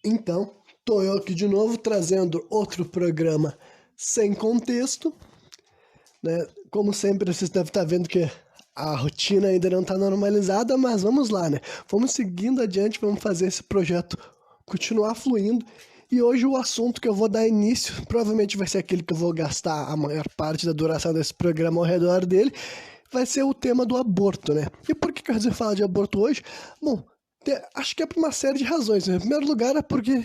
Então, tô eu aqui de novo trazendo outro programa sem contexto, né? Como sempre, vocês devem estar vendo que a rotina ainda não está normalizada, mas vamos lá, né? Vamos seguindo adiante, vamos fazer esse projeto continuar fluindo. E hoje o assunto que eu vou dar início, provavelmente vai ser aquele que eu vou gastar a maior parte da duração desse programa ao redor dele, vai ser o tema do aborto, né? E por que eu resolvi falar de aborto hoje? Bom, acho que é por uma série de razões, né? Em primeiro lugar é porque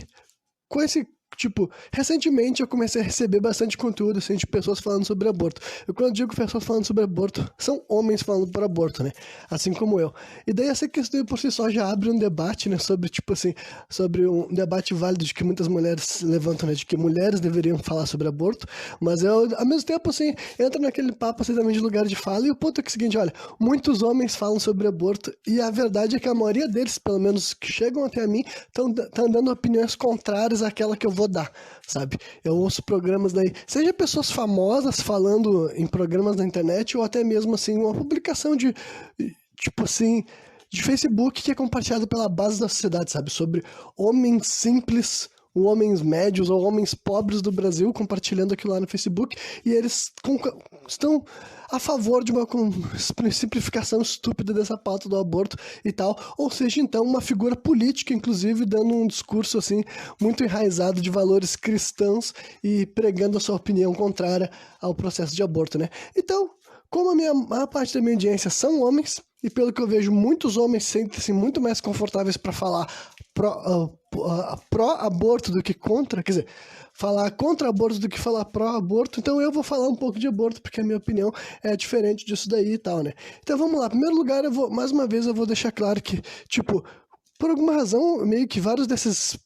com esse, tipo, recentemente eu comecei a receber bastante conteúdo, assim, de pessoas falando sobre aborto. Eu, quando digo pessoas falando sobre aborto, são homens falando por aborto, né? Assim como eu. E daí essa questão por si só já abre um debate, né? Sobre, tipo assim, sobre um debate válido de que muitas mulheres levantam, né? De que mulheres deveriam falar sobre aborto, mas eu, ao mesmo tempo, assim, entra naquele papo, assim, também de lugar de fala, e o ponto é que é o seguinte, olha, muitos homens falam sobre aborto, e a verdade é que a maioria deles, pelo menos que chegam até mim, estão dando opiniões contrárias àquela que eu vou dar, sabe? Eu ouço programas daí, seja pessoas famosas falando em programas na internet, ou até mesmo, assim, uma publicação de, tipo assim, de Facebook que é compartilhado pela base da sociedade, sabe? Sobre homens simples, homens médios ou homens pobres do Brasil compartilhando aquilo lá no Facebook, e eles estão a favor de uma simplificação estúpida dessa pauta do aborto e tal, ou seja, então, uma figura política, inclusive, dando um discurso, assim, muito enraizado de valores cristãos e pregando a sua opinião contrária ao processo de aborto, né? Então, como a maior parte da minha audiência são homens, e pelo que eu vejo, muitos homens sentem-se muito mais confortáveis para falar pró-aborto do que contra, quer dizer, falar contra aborto do que falar pró-aborto, então eu vou falar um pouco de aborto, porque a minha opinião é diferente disso daí e tal, né? Então vamos lá, em primeiro lugar, mais uma vez, eu vou deixar claro que, tipo, por alguma razão, meio que vários desses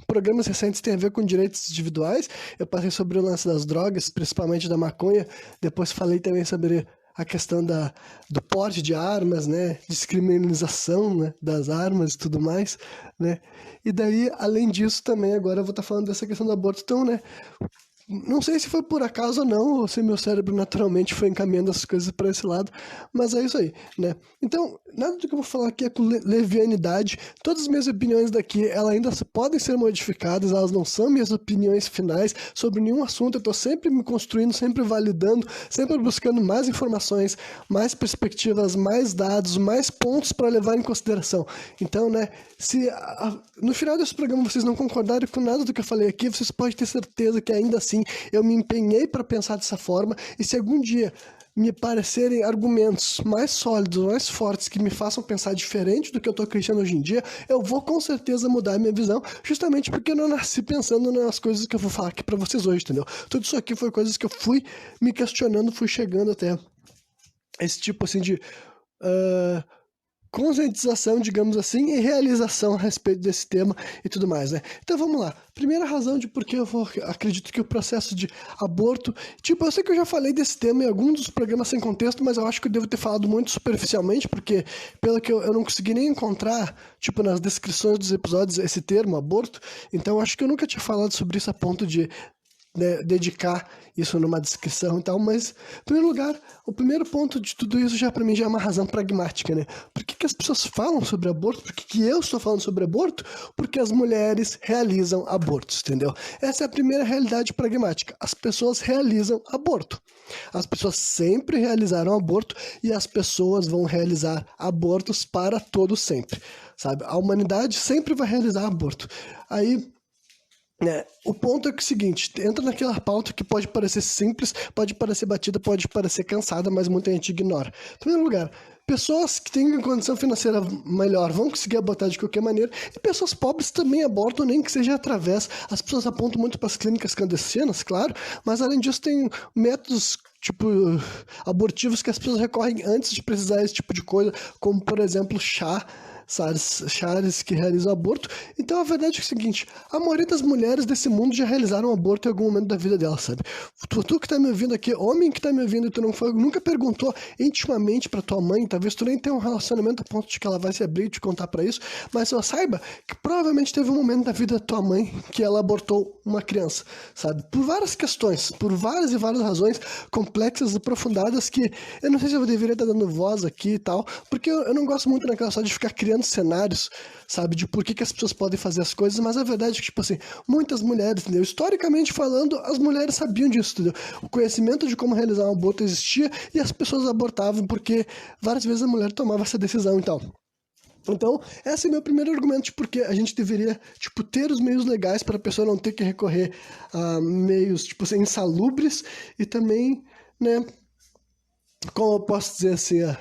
programas recentes têm a ver com direitos individuais. Eu passei sobre o lance das drogas, principalmente da maconha, depois falei também sobre a questão do porte de armas, né, descriminalização, né, das armas e tudo mais, né, e daí, além disso, também agora eu vou estar falando dessa questão do aborto, então, né, não sei se foi por acaso ou não, ou se meu cérebro naturalmente foi encaminhando as coisas para esse lado, mas é isso aí, né? Então, nada do que eu vou falar aqui é com levianidade. Todas as minhas opiniões daqui, elas ainda podem ser modificadas, elas não são minhas opiniões finais sobre nenhum assunto. Eu tô sempre me construindo, sempre validando, sempre buscando mais informações, mais perspectivas, mais dados, mais pontos para levar em consideração. Então, né, se no final desse programa vocês não concordarem com nada do que eu falei aqui, vocês podem ter certeza que ainda assim eu me empenhei para pensar dessa forma, e se algum dia me parecerem argumentos mais sólidos, mais fortes, que me façam pensar diferente do que eu estou acreditando hoje em dia, eu vou com certeza mudar a minha visão, justamente porque eu não nasci pensando nas coisas que eu vou falar aqui para vocês hoje, entendeu? Tudo isso aqui foi coisas que eu fui me questionando, fui chegando até esse tipo assim de conscientização, digamos assim, e realização a respeito desse tema e tudo mais, né? Então vamos lá. Primeira razão de por que acredito que o processo de aborto... Tipo, eu sei que eu já falei desse tema em algum dos programas sem contexto, mas eu acho que eu devo ter falado muito superficialmente, porque pelo que eu não consegui nem encontrar, tipo, nas descrições dos episódios, esse termo, aborto. Então eu acho que eu nunca tinha falado sobre isso a ponto de, né, dedicar isso numa descrição e tal, mas, em primeiro lugar, o primeiro ponto de tudo isso já para mim já é uma razão pragmática, né? Por que as pessoas falam sobre aborto? Por que eu estou falando sobre aborto? Porque as mulheres realizam abortos, entendeu? Essa é a primeira realidade pragmática. As pessoas realizam aborto. As pessoas sempre realizaram aborto e as pessoas vão realizar abortos para todo sempre, sabe? A humanidade sempre vai realizar aborto. Aí... o ponto é que é o seguinte, entra naquela pauta que pode parecer simples, pode parecer batida, pode parecer cansada, mas muita gente ignora. Em primeiro lugar, pessoas que têm condição financeira melhor vão conseguir abortar de qualquer maneira, e pessoas pobres também abortam, nem que seja através. As pessoas apontam muito para as clínicas clandestinas, claro, mas além disso tem métodos tipo abortivos que as pessoas recorrem antes de precisar desse tipo de coisa, como por exemplo chás que realizam aborto. Então a verdade é o seguinte, a maioria das mulheres desse mundo já realizaram aborto em algum momento da vida dela, sabe? Tu que tá me ouvindo aqui, homem que tá me ouvindo e tu não foi, nunca perguntou intimamente pra tua mãe, talvez tu nem tenha um relacionamento a ponto de que ela vai se abrir e te contar pra isso, mas só saiba que provavelmente teve um momento da vida da tua mãe que ela abortou uma criança, sabe? Por várias questões, por várias e várias razões complexas e aprofundadas que eu não sei se eu deveria estar dando voz aqui e tal, porque eu não gosto muito daquela só de ficar criando diferentes cenários, sabe, de por que as pessoas podem fazer as coisas, mas a verdade é que, tipo assim, muitas mulheres, entendeu? Historicamente falando, as mulheres sabiam disso, entendeu? O conhecimento de como realizar um aborto existia e as pessoas abortavam porque várias vezes a mulher tomava essa decisão, então... Então, esse é meu primeiro argumento de porque a gente deveria, tipo, ter os meios legais para a pessoa não ter que recorrer a meios, tipo, assim, insalubres e também, né, como eu posso dizer assim,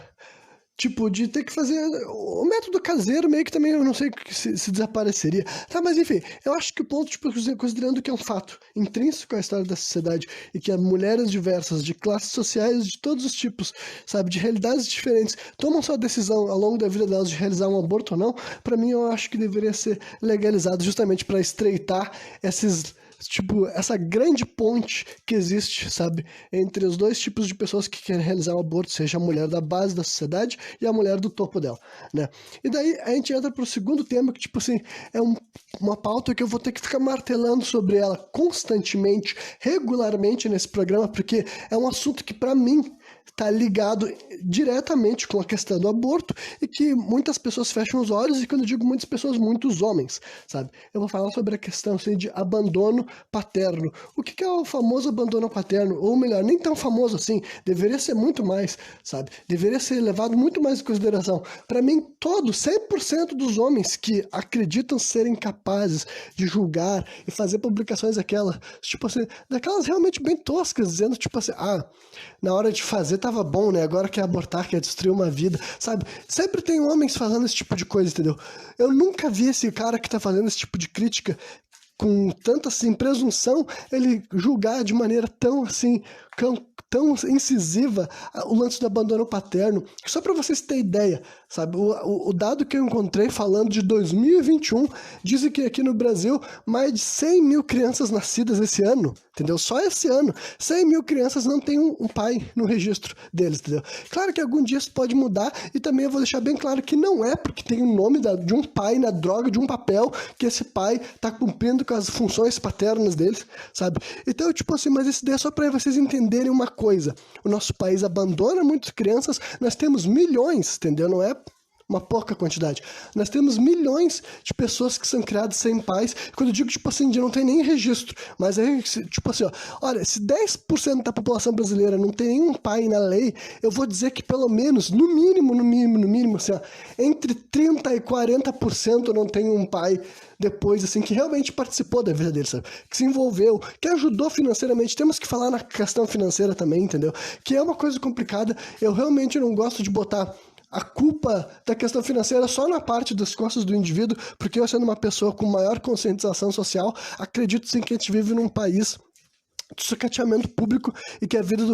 tipo, de ter que fazer o método caseiro meio que também eu não sei se desapareceria. Tá, mas enfim, eu acho que o ponto, tipo, considerando que é um fato intrínseco à história da sociedade e que mulheres diversas, de classes sociais de todos os tipos, sabe, de realidades diferentes, tomam sua decisão ao longo da vida delas de realizar um aborto ou não, pra mim eu acho que deveria ser legalizado justamente para estreitar esses... tipo, essa grande ponte que existe, sabe, entre os dois tipos de pessoas que querem realizar o aborto, seja a mulher da base da sociedade e a mulher do topo dela, né? E daí a gente entra pro segundo tema que, tipo assim, é uma pauta que eu vou ter que ficar martelando sobre ela constantemente, regularmente nesse programa, porque é um assunto que, pra mim, tá ligado diretamente com a questão do aborto e que muitas pessoas fecham os olhos, e quando eu digo muitas pessoas, muitos homens, sabe? Eu vou falar sobre a questão assim, de abandono paterno. O que é o famoso abandono paterno? Ou melhor, nem tão famoso assim, deveria ser muito mais, sabe? Deveria ser levado muito mais em consideração. Para mim, 100% dos homens que acreditam serem capazes de julgar e fazer publicações tipo assim, daquelas realmente bem toscas, dizendo tipo assim, na hora de fazer tava bom, né? Agora quer abortar, quer destruir uma vida, sabe? Sempre tem homens falando esse tipo de coisa, entendeu? Eu nunca vi esse cara que tá fazendo esse tipo de crítica com tanta, assim, presunção, ele julgar de maneira tão, assim, tão incisiva o lance do abandono paterno. Só para vocês terem ideia, sabe? O dado que eu encontrei falando de 2021 dizem que aqui no Brasil mais de 100 mil crianças nascidas esse ano, entendeu? Só esse ano, 100 mil crianças não têm um pai no registro deles, entendeu? Claro que algum dia isso pode mudar e também eu vou deixar bem claro que não é porque tem o nome de um pai na droga de um papel que esse pai tá cumprindo com as funções paternas deles, sabe? Então, tipo assim, mas isso daí é só para vocês entenderem uma coisa. O nosso país abandona muitas crianças, nós temos milhões, entendeu? Não é uma pouca quantidade. Nós temos milhões de pessoas que são criadas sem pais. Quando eu digo, tipo assim, de não tem nem registro, mas aí, tipo assim, olha, se 10% da população brasileira não tem nenhum pai na lei, eu vou dizer que pelo menos, no mínimo, assim, entre 30% e 40% não tem um pai depois, assim, que realmente participou da vida dele, sabe? Que se envolveu, que ajudou financeiramente. Temos que falar na questão financeira também, entendeu? Que é uma coisa complicada. Eu realmente não gosto de botar a culpa da questão financeira só na parte das costas do indivíduo, porque eu, sendo uma pessoa com maior conscientização social, acredito sim que a gente vive num país de sucateamento público e que a vida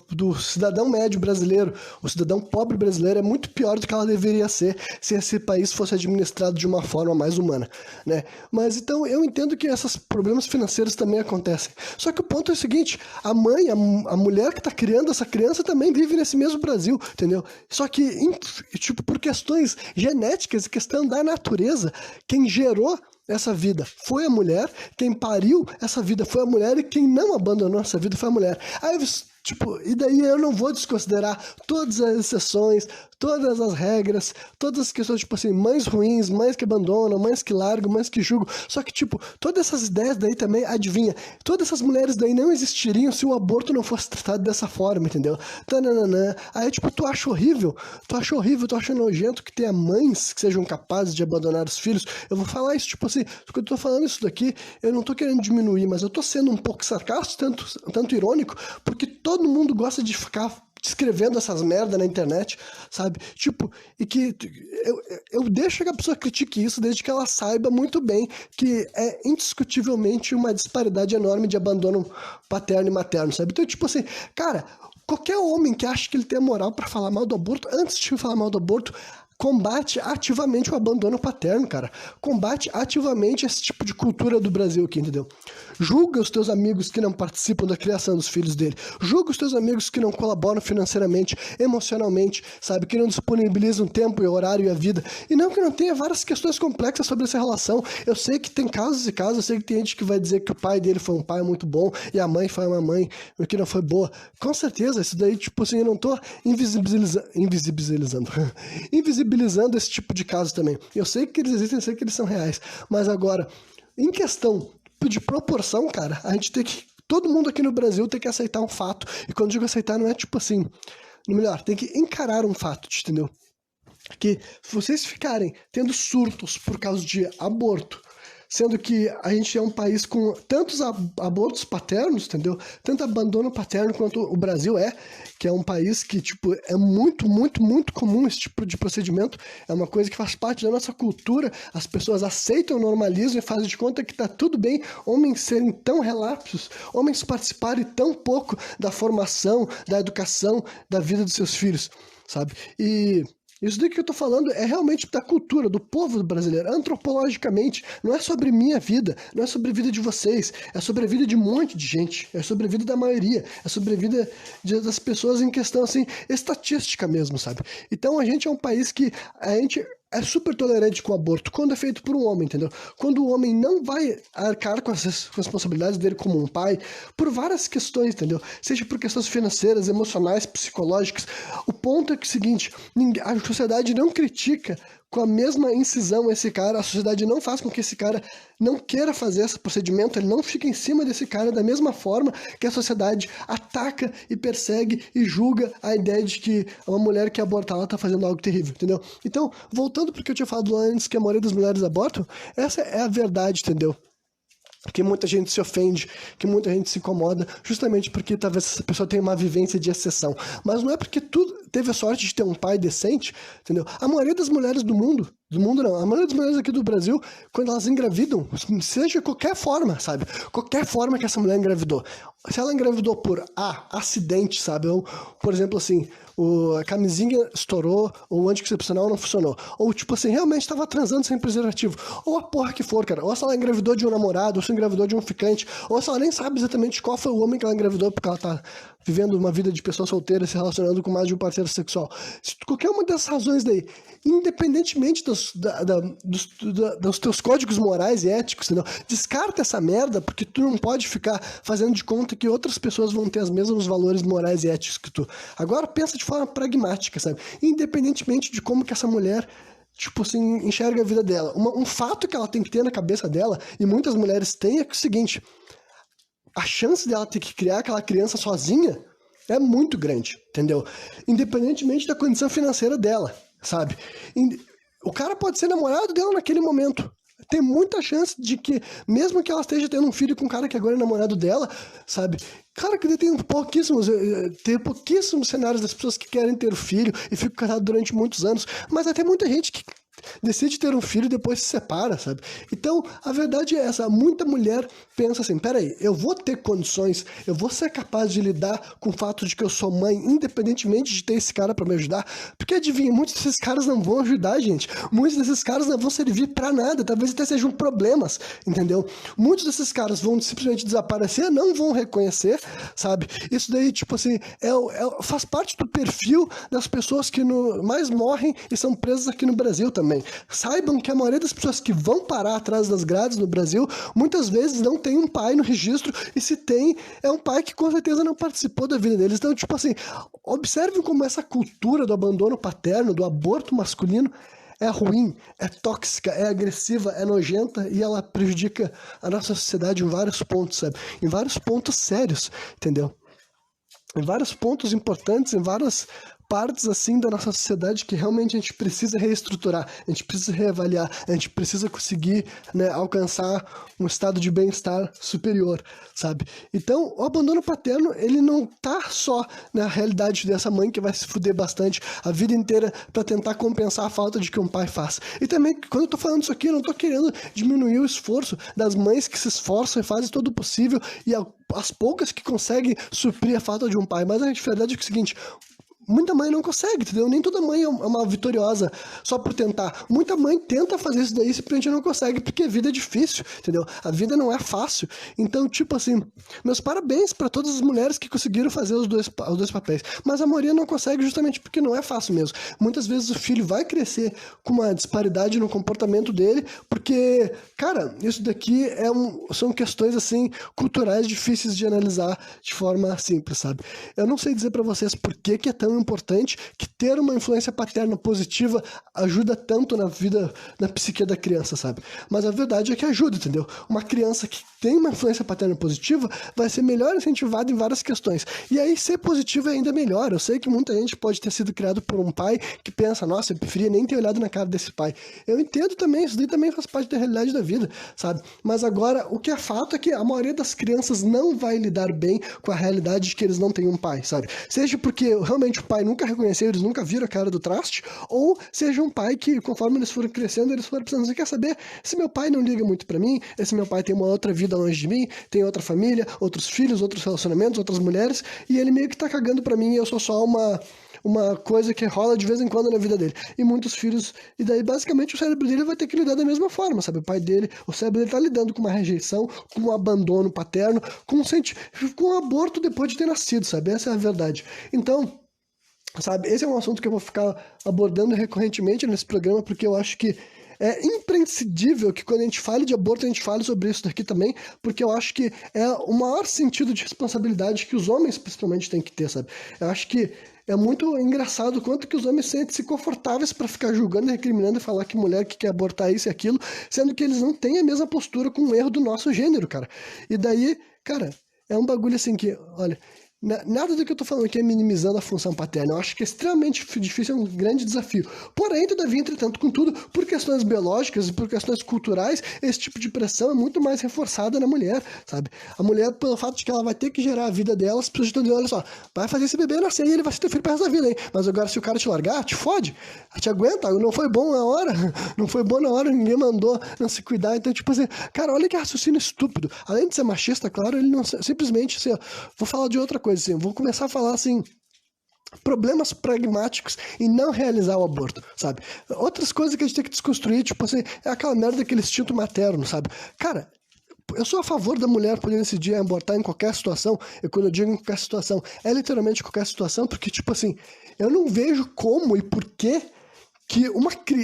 do cidadão médio brasileiro, o cidadão pobre brasileiro, é muito pior do que ela deveria ser se esse país fosse administrado de uma forma mais humana, né? Mas então eu entendo que esses problemas financeiros também acontecem. Só que o ponto é o seguinte, a mãe, a mulher que está criando essa criança também vive nesse mesmo Brasil, entendeu? Só que, tipo, por questões genéticas e questão da natureza, quem gerou essa vida foi a mulher, quem pariu essa vida foi a mulher e quem não abandonou essa vida foi a mulher. Aí, tipo, e daí eu não vou desconsiderar todas as exceções, todas as regras, todas as questões, tipo assim, mães ruins, mães que abandonam, mães que largam, mães que julgam. Só que, tipo, todas essas ideias daí também, adivinha, todas essas mulheres daí não existiriam se o aborto não fosse tratado dessa forma, entendeu? Tananana. Aí, tipo, tu acha horrível, tu acha nojento que tenha mães que sejam capazes de abandonar os filhos. Eu vou falar isso, tipo assim, quando eu tô falando isso daqui, eu não tô querendo diminuir, mas eu tô sendo um pouco sarcástico, tanto irônico, porque todo mundo gosta de ficar descrevendo essas merda na internet, sabe? Tipo, e que eu deixo que a pessoa critique isso desde que ela saiba muito bem que é indiscutivelmente uma disparidade enorme de abandono paterno e materno, sabe? Então, tipo assim, cara, qualquer homem que acha que ele tem a moral pra falar mal do aborto, antes de falar mal do aborto, combate ativamente o abandono paterno, cara. Combate ativamente esse tipo de cultura do Brasil aqui, entendeu? Julga os teus amigos que não participam da criação dos filhos dele. Julga os teus amigos que não colaboram financeiramente, emocionalmente, sabe? Que não disponibilizam tempo e horário e a vida. E não que não tenha várias questões complexas sobre essa relação. Eu sei que tem casos e casos, eu sei que tem gente que vai dizer que o pai dele foi um pai muito bom e a mãe foi uma mãe que não foi boa. Com certeza, isso daí, tipo assim, eu não tô invisibilizando visibilizando esse tipo de caso também. Eu sei que eles existem, eu sei que eles são reais, mas agora, em questão de proporção, cara, a gente tem que, todo mundo aqui no Brasil tem que aceitar um fato, e quando eu digo aceitar, não é tipo assim, melhor, tem que encarar um fato, entendeu? Que se vocês ficarem tendo surtos por causa de aborto, sendo que a gente é um país com tantos abortos paternos, entendeu? Tanto abandono paterno quanto o Brasil que é um país que, tipo, é muito, muito, muito comum esse tipo de procedimento, é uma coisa que faz parte da nossa cultura, as pessoas aceitam, normalizam e fazem de conta que tá tudo bem homens serem tão relapsos, homens participarem tão pouco da formação, da educação, da vida dos seus filhos, sabe? E isso daí que eu tô falando é realmente da cultura, do povo brasileiro, antropologicamente. Não é sobre minha vida, não é sobre a vida de vocês, é sobre a vida de um monte de gente, é sobre a vida da maioria, é sobre a vida das pessoas em questão, assim, estatística mesmo, sabe? Então a gente é um país que a gente é super tolerante com o aborto quando é feito por um homem, entendeu? Quando o homem não vai arcar com as responsabilidades dele como um pai, por várias questões, entendeu? Seja por questões financeiras, emocionais, psicológicas. O ponto é que é o seguinte, a sociedade não critica com a mesma incisão esse cara, a sociedade não faz com que esse cara não queira fazer esse procedimento, ele não fica em cima desse cara da mesma forma que a sociedade ataca e persegue e julga a ideia de que uma mulher que abortar ela tá fazendo algo terrível, entendeu? Então, voltando pro que eu tinha falado antes, que a maioria das mulheres abortam, essa é a verdade, entendeu? Que muita gente se ofende, que muita gente se incomoda, justamente porque talvez essa pessoa tenha uma vivência de exceção. Mas não é porque tu teve a sorte de ter um pai decente, entendeu? A maioria das mulheres do mundo não, a maioria das mulheres aqui do Brasil, quando elas engravidam, seja de qualquer forma, sabe? Qualquer forma que essa mulher engravidou. Se ela engravidou por acidente, sabe? Ou, por exemplo, assim, a camisinha estourou, ou o anticoncepcional não funcionou. Ou, tipo assim, realmente estava transando sem preservativo. Ou a porra que for, cara. Ou se ela engravidou de um namorado, ou se engravidou de um ficante, ou se ela nem sabe exatamente qual foi o homem que ela engravidou, porque ela tá vivendo uma vida de pessoa solteira, se relacionando com mais de um parceiro sexual. Se qualquer uma dessas razões daí, independentemente dos teus códigos morais e éticos, entendeu? Descarta essa merda, porque tu não pode ficar fazendo de conta que outras pessoas vão ter os mesmos valores morais e éticos que tu. Agora pensa de forma pragmática, sabe? Independentemente de como que essa mulher, tipo assim, enxerga a vida dela. Um fato que ela tem que ter na cabeça dela, e muitas mulheres têm, é que é o seguinte: a chance dela ter que criar aquela criança sozinha é muito grande, entendeu? Independentemente da condição financeira dela, sabe? O cara pode ser namorado dela naquele momento. Tem muita chance de que, mesmo que ela esteja tendo um filho com um cara que agora é namorado dela, sabe? Cara, que tem pouquíssimos cenários das pessoas que querem ter filho e ficam casados durante muitos anos, mas até muita gente que decide ter um filho e depois se separa, sabe? Então, a verdade é essa, muita mulher pensa assim, peraí, eu vou ter condições, eu vou ser capaz de lidar com o fato de que eu sou mãe, independentemente de ter esse cara pra me ajudar, porque adivinha, muitos desses caras não vão ajudar, gente, muitos desses caras não vão servir pra nada, talvez até sejam problemas, entendeu? Muitos desses caras vão simplesmente desaparecer, não vão reconhecer, sabe? Isso daí, tipo assim, faz parte do perfil das pessoas que mais morrem e são presas aqui no Brasil também. Saibam que a maioria das pessoas que vão parar atrás das grades no Brasil, muitas vezes não tem um pai no registro, e se tem, é um pai que com certeza não participou da vida deles. Então, tipo assim, observem como essa cultura do abandono paterno, do aborto masculino, é ruim, é tóxica, é agressiva, é nojenta, e ela prejudica a nossa sociedade em vários pontos, sabe? Em vários pontos sérios, entendeu? Em vários pontos importantes, em várias partes assim da nossa sociedade que realmente a gente precisa reestruturar, a gente precisa reavaliar, a gente precisa conseguir, né, alcançar um estado de bem-estar superior, sabe? Então, o abandono paterno, ele não tá só na realidade dessa mãe que vai se fuder bastante a vida inteira para tentar compensar a falta de que um pai faz. E também, quando eu tô falando isso aqui, eu não tô querendo diminuir o esforço das mães que se esforçam e fazem todo o possível, e as poucas que conseguem suprir a falta de um pai, mas a verdade é que é o seguinte: muita mãe não consegue, entendeu? Nem toda mãe é uma vitoriosa só por tentar. Muita mãe tenta fazer isso daí e simplesmente não consegue, porque a vida é difícil, entendeu? A vida não é fácil. Então, tipo assim, meus parabéns para todas as mulheres que conseguiram fazer os dois papéis. Mas a maioria não consegue justamente porque não é fácil mesmo. Muitas vezes o filho vai crescer com uma disparidade no comportamento dele, porque, cara, isso daqui são questões, assim, culturais difíceis de analisar de forma simples, sabe? Eu não sei dizer para vocês por que é tão importante, que ter uma influência paterna positiva ajuda tanto na vida, na psique da criança, sabe? Mas a verdade é que ajuda, entendeu? Uma criança que tem uma influência paterna positiva vai ser melhor incentivada em várias questões. E aí ser positivo é ainda melhor. Eu sei que muita gente pode ter sido criado por um pai que pensa, nossa, eu preferia nem ter olhado na cara desse pai. Eu entendo também, isso daí também faz parte da realidade da vida, sabe? Mas agora, o que é fato é que a maioria das crianças não vai lidar bem com a realidade de que eles não têm um pai, sabe? Seja porque realmente o pai nunca reconheceu, eles nunca viram a cara do traste, ou seja um pai que, conforme eles foram crescendo, eles foram pensando, você quer saber? Se meu pai não liga muito pra mim, esse meu pai tem uma outra vida longe de mim, tem outra família, outros filhos, outros relacionamentos, outras mulheres, e ele meio que tá cagando pra mim e eu sou só uma coisa que rola de vez em quando na vida dele. E muitos filhos, e daí basicamente o cérebro dele vai ter que lidar da mesma forma, sabe? O pai dele, o cérebro dele tá lidando com uma rejeição, com um abandono paterno, com um aborto depois de ter nascido, sabe? Essa é a verdade. Então, sabe, esse é um assunto que eu vou ficar abordando recorrentemente nesse programa, porque eu acho que é imprescindível que quando a gente fale de aborto, a gente fale sobre isso daqui também, porque eu acho que é o maior sentido de responsabilidade que os homens, principalmente, têm que ter, sabe? Eu acho que é muito engraçado o quanto que os homens sentem-se confortáveis para ficar julgando, recriminando e falar que mulher que quer abortar isso e aquilo, sendo que eles não têm a mesma postura com o erro do nosso gênero, cara. E daí, cara, é um bagulho assim que, olha... Nada do que eu tô falando aqui é minimizando a função paterna. Eu acho que é extremamente difícil, é um grande desafio. Porém, todavia, entretanto, contudo, por questões biológicas e por questões culturais, esse tipo de pressão é muito mais reforçada na mulher, sabe? A mulher, pelo fato de que ela vai ter que gerar a vida dela, as pessoas estão dizendo, olha só, vai fazer esse bebê nascer e ele vai ser teu filho pro resto da vida, hein? Mas agora, se o cara te largar, te fode, te aguenta, não foi bom na hora, não foi bom na hora, ninguém mandou não se cuidar. Então, tipo assim, cara, olha que raciocínio estúpido. Além de ser machista, claro, ele não simplesmente, assim, vou falar de outra coisa. Assim, vou começar a falar assim, problemas pragmáticos em não realizar o aborto, sabe? Outras coisas que a gente tem que desconstruir, tipo assim, é aquela merda daquele instinto materno, sabe? Cara, eu sou a favor da mulher poder decidir abortar em qualquer situação, e quando eu digo em qualquer situação, é literalmente qualquer situação, porque, tipo assim, eu não vejo como e por que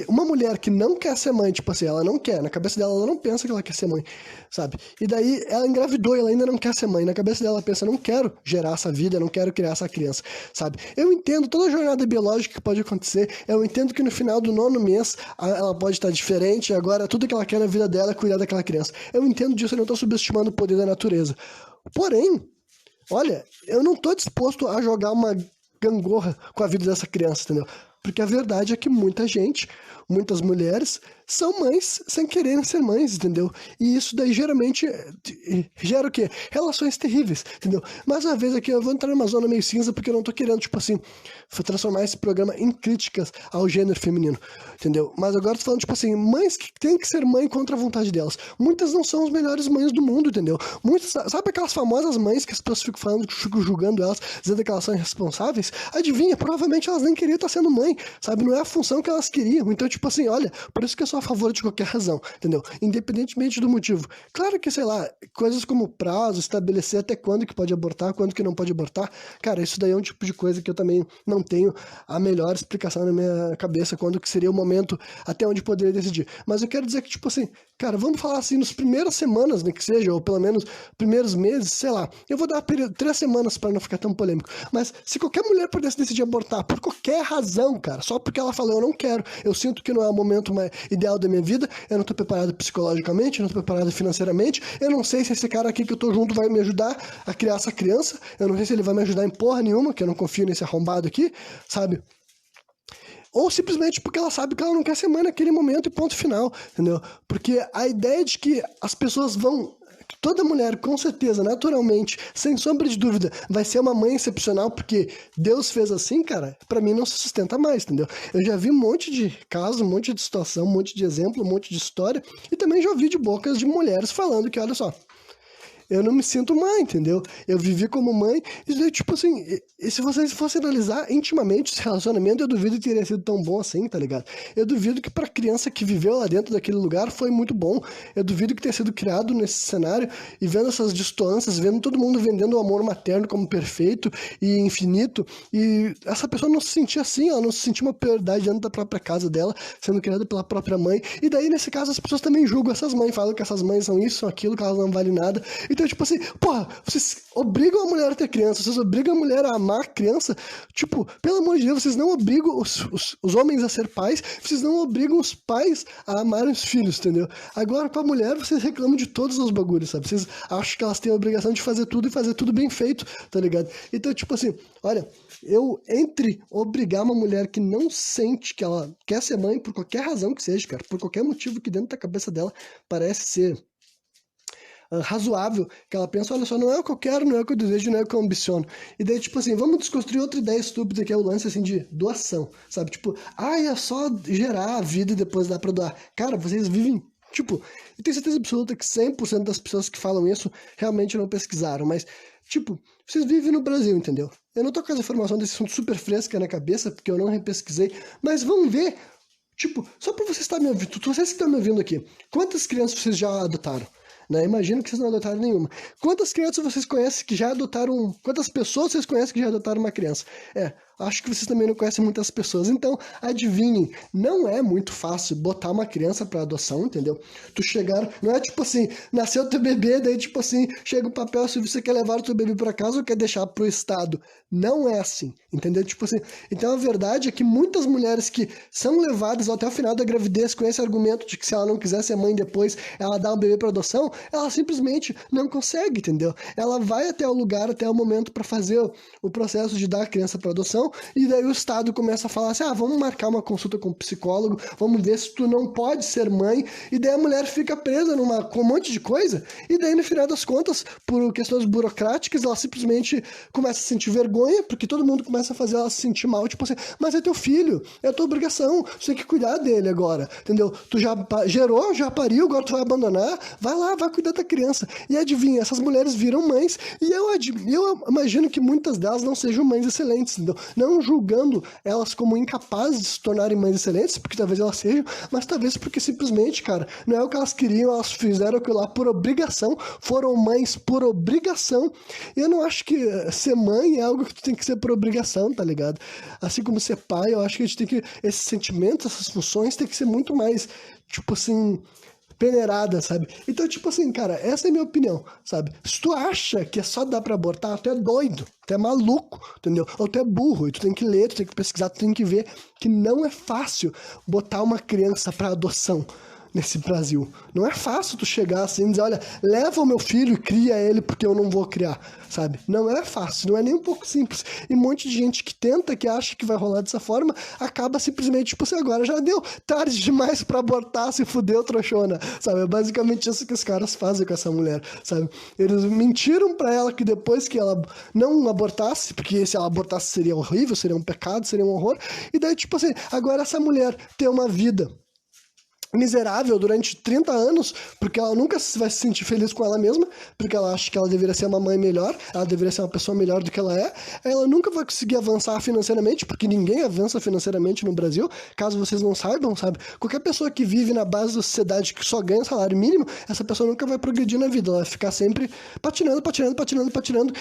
uma mulher que não quer ser mãe, tipo assim, ela não quer, na cabeça dela ela não pensa que ela quer ser mãe, sabe? E daí ela engravidou e ela ainda não quer ser mãe, na cabeça dela ela pensa, não quero gerar essa vida, não quero criar essa criança, sabe? Eu entendo toda a jornada biológica que pode acontecer, eu entendo que no final do 9º mês ela pode estar diferente, agora tudo que ela quer na vida dela é cuidar daquela criança. Eu entendo disso, eu não tô subestimando o poder da natureza. Porém, olha, eu não tô disposto a jogar uma gangorra com a vida dessa criança, entendeu? Porque a verdade é que muita gente, muitas mulheres, são mães sem quererem ser mães, entendeu? E isso daí geralmente gera o quê? Relações terríveis, entendeu? Mais uma vez aqui, eu vou entrar numa zona meio cinza porque eu não tô querendo, tipo assim, transformar esse programa em críticas ao gênero feminino, entendeu? Mas agora eu tô falando, tipo assim, mães que têm que ser mãe contra a vontade delas. Muitas não são as melhores mães do mundo, entendeu? Muitas, sabe aquelas famosas mães que as pessoas ficam falando, ficam julgando elas, dizendo que elas são irresponsáveis? Adivinha, provavelmente elas nem queriam estar sendo mãe, sabe? Não é a função que elas queriam. Então, tipo assim, olha, por isso que eu sou a favor de qualquer razão, entendeu? Independentemente do motivo. Claro que, sei lá, coisas como prazo, estabelecer até quando que pode abortar, quando que não pode abortar, cara, isso daí é um tipo de coisa que eu também não tenho a melhor explicação na minha cabeça, quando que seria o momento até onde poderia decidir. Mas eu quero dizer que, tipo assim, cara, vamos falar assim, nas primeiras semanas, né, que seja, ou pelo menos primeiros meses, sei lá, eu vou dar 3 semanas para não ficar tão polêmico, mas se qualquer mulher pudesse decidir abortar por qualquer razão, cara, só porque ela falou, eu não quero, eu sinto que não é o momento mais ideal da minha vida, eu não tô preparado psicologicamente, eu não tô preparado financeiramente, eu não sei se esse cara aqui que eu tô junto vai me ajudar a criar essa criança, eu não sei se ele vai me ajudar em porra nenhuma, que eu não confio nesse arrombado aqui, sabe? Ou simplesmente porque ela sabe que ela não quer ser mãe naquele momento e ponto final, entendeu? Porque a ideia de que as pessoas vão... Toda mulher, com certeza, naturalmente, sem sombra de dúvida, vai ser uma mãe excepcional porque Deus fez assim, cara, pra mim não se sustenta mais, entendeu? Eu já vi um monte de caso, um monte de situação, um monte de exemplo, um monte de história, e também já ouvi de bocas de mulheres falando que, olha só, eu não me sinto mãe, entendeu? Eu vivi como mãe, e tipo assim, e se vocês fossem analisar intimamente esse relacionamento, eu duvido que teria sido tão bom assim, tá ligado? Eu duvido que pra criança que viveu lá dentro daquele lugar foi muito bom, eu duvido que tenha sido criado nesse cenário, e vendo essas distâncias, vendo todo mundo vendendo o amor materno como perfeito e infinito, e essa pessoa não se sentia assim, ela não se sentia uma prioridade dentro da própria casa dela, sendo criada pela própria mãe, e daí nesse caso as pessoas também julgam essas mães, falam que essas mães são isso, são aquilo, que elas não valem nada, Então, tipo assim, porra, vocês obrigam a mulher a ter criança, vocês obrigam a mulher a amar a criança, tipo, pelo amor de Deus, vocês não obrigam os homens a ser pais, vocês não obrigam os pais a amarem os filhos, entendeu? Agora, pra mulher, vocês reclamam de todos os bagulhos, sabe? Vocês acham que elas têm a obrigação de fazer tudo e fazer tudo bem feito, tá ligado? Então, tipo assim, olha, entre obrigar uma mulher que não sente que ela quer ser mãe por qualquer razão que seja, cara, por qualquer motivo que dentro da cabeça dela parece ser razoável, que ela pensa, olha só, não é o que eu quero, não é o que eu desejo, não é o que eu ambiciono. E daí, tipo assim, vamos desconstruir outra ideia estúpida, que é o lance, assim, de doação, sabe? Tipo, é só gerar a vida e depois dá pra doar. Cara, vocês vivem, tipo, e tenho certeza absoluta que 100% das pessoas que falam isso realmente não pesquisaram, mas, tipo, vocês vivem no Brasil, entendeu? Eu não tô com essa informação desse assunto super fresca na cabeça, porque eu não repesquisei, mas vamos ver, tipo, só pra vocês estarem me ouvindo, vocês que estão me ouvindo aqui, quantas crianças vocês já adotaram? Né? Imagino que vocês não adotaram nenhuma. Quantas crianças vocês conhecem que já adotaram... Quantas pessoas vocês conhecem que já adotaram uma criança? Acho que vocês também não conhecem muitas pessoas. Então, adivinhem, não é muito fácil botar uma criança para adoção, entendeu? Tu chegar... Não é tipo assim, nasceu teu bebê, daí tipo assim, chega um papel se você quer levar o teu bebê para casa ou quer deixar pro Estado. Não é assim, entendeu? Tipo assim, então a verdade é que muitas mulheres que são levadas até o final da gravidez com esse argumento de que se ela não quiser ser mãe depois, ela dá um bebê para adoção, ela simplesmente não consegue, entendeu? Ela vai até o lugar, até o momento para fazer o processo de dar a criança para adoção, e daí o Estado começa a falar assim, vamos marcar uma consulta com o psicólogo, vamos ver se tu não pode ser mãe, e daí a mulher fica presa com um monte de coisa, e daí no final das contas, por questões burocráticas, ela simplesmente começa a sentir vergonha, porque todo mundo começa a fazer ela se sentir mal, tipo assim, mas é teu filho, é tua obrigação, você tem que cuidar dele agora, entendeu? Tu já gerou, já pariu, agora tu vai abandonar, vai lá, vai cuidar da criança. E adivinha, essas mulheres viram mães, e eu imagino que muitas delas não sejam mães excelentes, entendeu? Não julgando elas como incapazes de se tornarem mães excelentes, porque talvez elas sejam, mas talvez porque simplesmente, cara, não é o que elas queriam, elas fizeram aquilo lá por obrigação, foram mães por obrigação, e eu não acho que ser mãe é algo que tu tem que ser por obrigação, tá ligado? Assim como ser pai, eu acho que a gente tem que, esses sentimentos, essas funções, tem que ser muito mais, tipo assim, peneirada, sabe? Então, tipo assim, cara, essa é a minha opinião, sabe? Se tu acha que é só dar pra abortar, tu é doido, tu é maluco, entendeu? Ou tu é burro, e tu tem que ler, tu tem que pesquisar, tu tem que ver que não é fácil botar uma criança pra adoção nesse Brasil. Não é fácil tu chegar assim e dizer, olha, leva o meu filho e cria ele porque eu não vou criar, sabe? Não é fácil, não é nem um pouco simples. E um monte de gente que tenta, que acha que vai rolar dessa forma, acaba simplesmente, tipo assim, agora já deu tarde demais pra abortar, se fudeu, trouxona, sabe? É basicamente isso que os caras fazem com essa mulher, sabe? Eles mentiram pra ela que depois que ela não abortasse, porque se ela abortasse seria horrível, seria um pecado, seria um horror, e daí, tipo assim, agora essa mulher tem uma vida miserável durante 30 anos, porque ela nunca vai se sentir feliz com ela mesma, porque ela acha que ela deveria ser uma mãe melhor, ela deveria ser uma pessoa melhor do que ela nunca vai conseguir avançar financeiramente, porque ninguém avança financeiramente no Brasil, caso vocês não saibam, sabe? Qualquer pessoa que vive na base da sociedade que só ganha salário mínimo, essa pessoa nunca vai progredir na vida, ela vai ficar sempre patinando,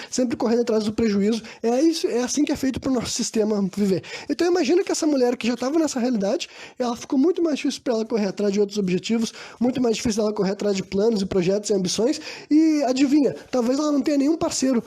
sempre correndo atrás do prejuízo. É assim que é feito pro nosso sistema viver. Então imagina que essa mulher que já estava nessa realidade, ela ficou muito mais difícil para ela correr atrás de outros objetivos, muito mais difícil dela correr atrás de planos e projetos e ambições, e adivinha, talvez ela não tenha nenhum parceiro,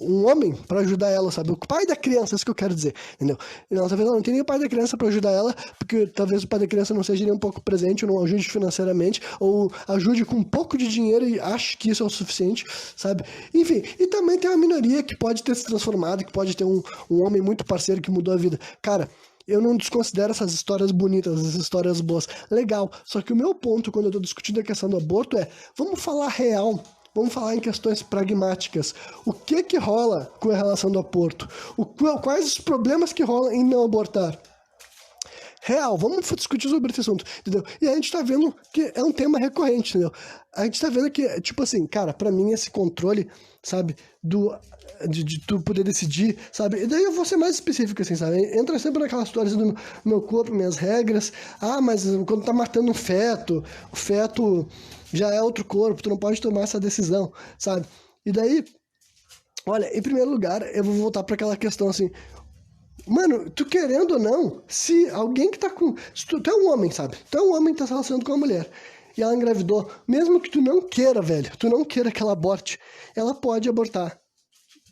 um homem para ajudar ela, sabe? O pai da criança, isso que eu quero dizer, entendeu? Não, talvez ela não tenha nem o pai da criança para ajudar ela, porque talvez o pai da criança não seja nem um pouco presente, ou não ajude financeiramente, ou ajude com um pouco de dinheiro e ache que isso é o suficiente, sabe? Enfim, e também tem uma minoria que pode ter se transformado, que pode ter um homem muito parceiro que mudou a vida. Cara, eu não desconsidero essas histórias bonitas, essas histórias boas. Legal, só que o meu ponto quando eu tô discutindo a questão do aborto é, vamos falar real, vamos falar em questões pragmáticas. O que rola com a relação do aborto? Quais os problemas que rolam em não abortar? Real, vamos discutir sobre esse assunto, entendeu? E a gente tá vendo que é um tema recorrente, entendeu? A gente tá vendo que, tipo assim, cara, pra mim esse controle, sabe, de tu poder decidir, sabe? E daí eu vou ser mais específico, assim, sabe? Entra sempre naquelas histórias do meu corpo, minhas regras. Mas quando tá matando um feto, o feto já é outro corpo, tu não pode tomar essa decisão, sabe? E daí, olha, em primeiro lugar, eu vou voltar pra aquela questão, assim, mano, tu querendo ou não, se alguém que tá com... Se tu é um homem, sabe? Tu é um homem que tá se relacionando com uma mulher. e ela engravidou, mesmo que tu não queira, velho, tu não queira que ela aborte, ela pode abortar.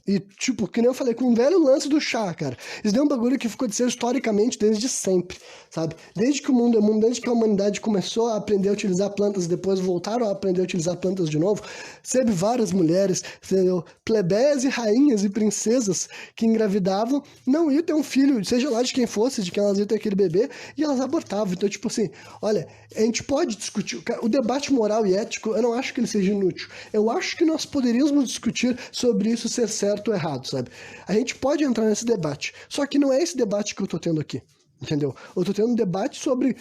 E, tipo, que nem eu falei, com o velho lance do chá, cara. Isso daí é um bagulho que ficou de ser historicamente desde sempre, sabe? Desde que o mundo é mundo, desde que a humanidade começou a aprender a utilizar plantas, depois voltaram a aprender a utilizar plantas de novo, sempre várias mulheres, entendeu? Plebeias e rainhas e princesas que engravidavam, não iam ter um filho, seja lá de quem fosse, de quem elas iam ter aquele bebê, e elas abortavam. Então, tipo assim, olha, a gente pode discutir, o debate moral e ético, eu não acho que ele seja inútil. Eu acho que nós poderíamos discutir sobre isso ser certo ou errado, sabe? A gente pode entrar nesse debate, só que não é esse debate que eu tô tendo aqui, entendeu? Eu tô tendo um debate sobre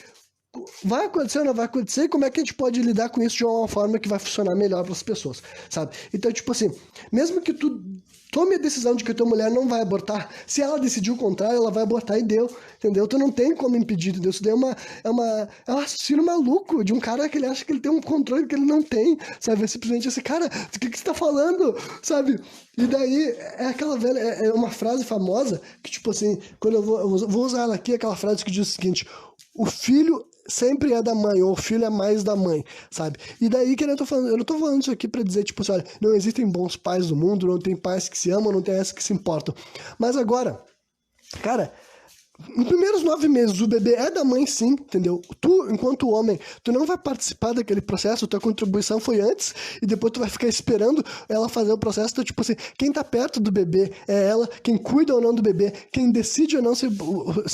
vai acontecer ou não vai acontecer, e como é que a gente pode lidar com isso de uma forma que vai funcionar melhor para as pessoas, sabe? Então, tipo assim, mesmo que tu tome a decisão de que a tua mulher não vai abortar, se ela decidir o contrário, ela vai abortar e deu, entendeu? Tu não tem como impedir, entendeu? Isso daí é um raciocínio maluco de um cara que ele acha que ele tem um controle que ele não tem, sabe? É simplesmente esse cara, do que você tá falando, sabe? E daí, é aquela velha, é uma frase famosa, que tipo assim, quando eu vou usar ela aqui, aquela frase que diz o seguinte: o filho sempre é da mãe, ou o filho é mais da mãe, sabe? E daí que eu tô falando, eu não tô falando isso aqui pra dizer, tipo assim, olha, não existem bons pais no mundo, não tem pais que se amam, não tem esses que se importam. Mas agora, cara, nos primeiros 9 meses, o bebê é da mãe, sim, entendeu? Tu, enquanto homem, tu não vai participar daquele processo, tua contribuição foi antes, e depois tu vai ficar esperando ela fazer o processo. Então, tipo assim, quem tá perto do bebê é ela, quem cuida ou não do bebê, quem decide ou não se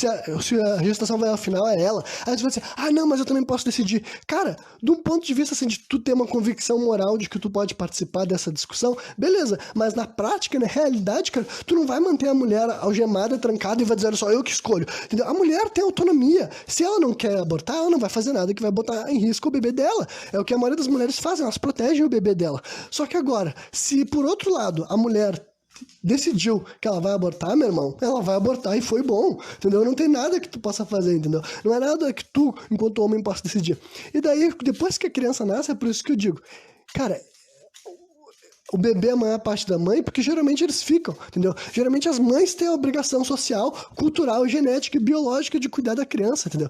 a gestação vai ao final é ela. Aí você vai dizer, ah, não, mas eu também posso decidir. Cara, de um ponto de vista, assim, de tu ter uma convicção moral de que tu pode participar dessa discussão, beleza, mas na prática, na realidade, cara, tu não vai manter a mulher algemada, trancada, e vai dizer, olha só, eu que escolho. Entendeu? A mulher tem autonomia. Se ela não quer abortar, ela não vai fazer nada que vai botar em risco o bebê dela. É o que a maioria das mulheres fazem, elas protegem o bebê dela. Só que agora, se por outro lado a mulher decidiu que ela vai abortar, meu irmão, ela vai abortar e foi bom, entendeu? Não tem nada que tu possa fazer, entendeu? Não é nada que tu, enquanto homem, possa decidir. E daí, depois que a criança nasce, é por isso que eu digo, cara, o bebê é a maior parte da mãe, porque geralmente eles ficam, entendeu? Geralmente as mães têm a obrigação social, cultural, genética e biológica de cuidar da criança, entendeu?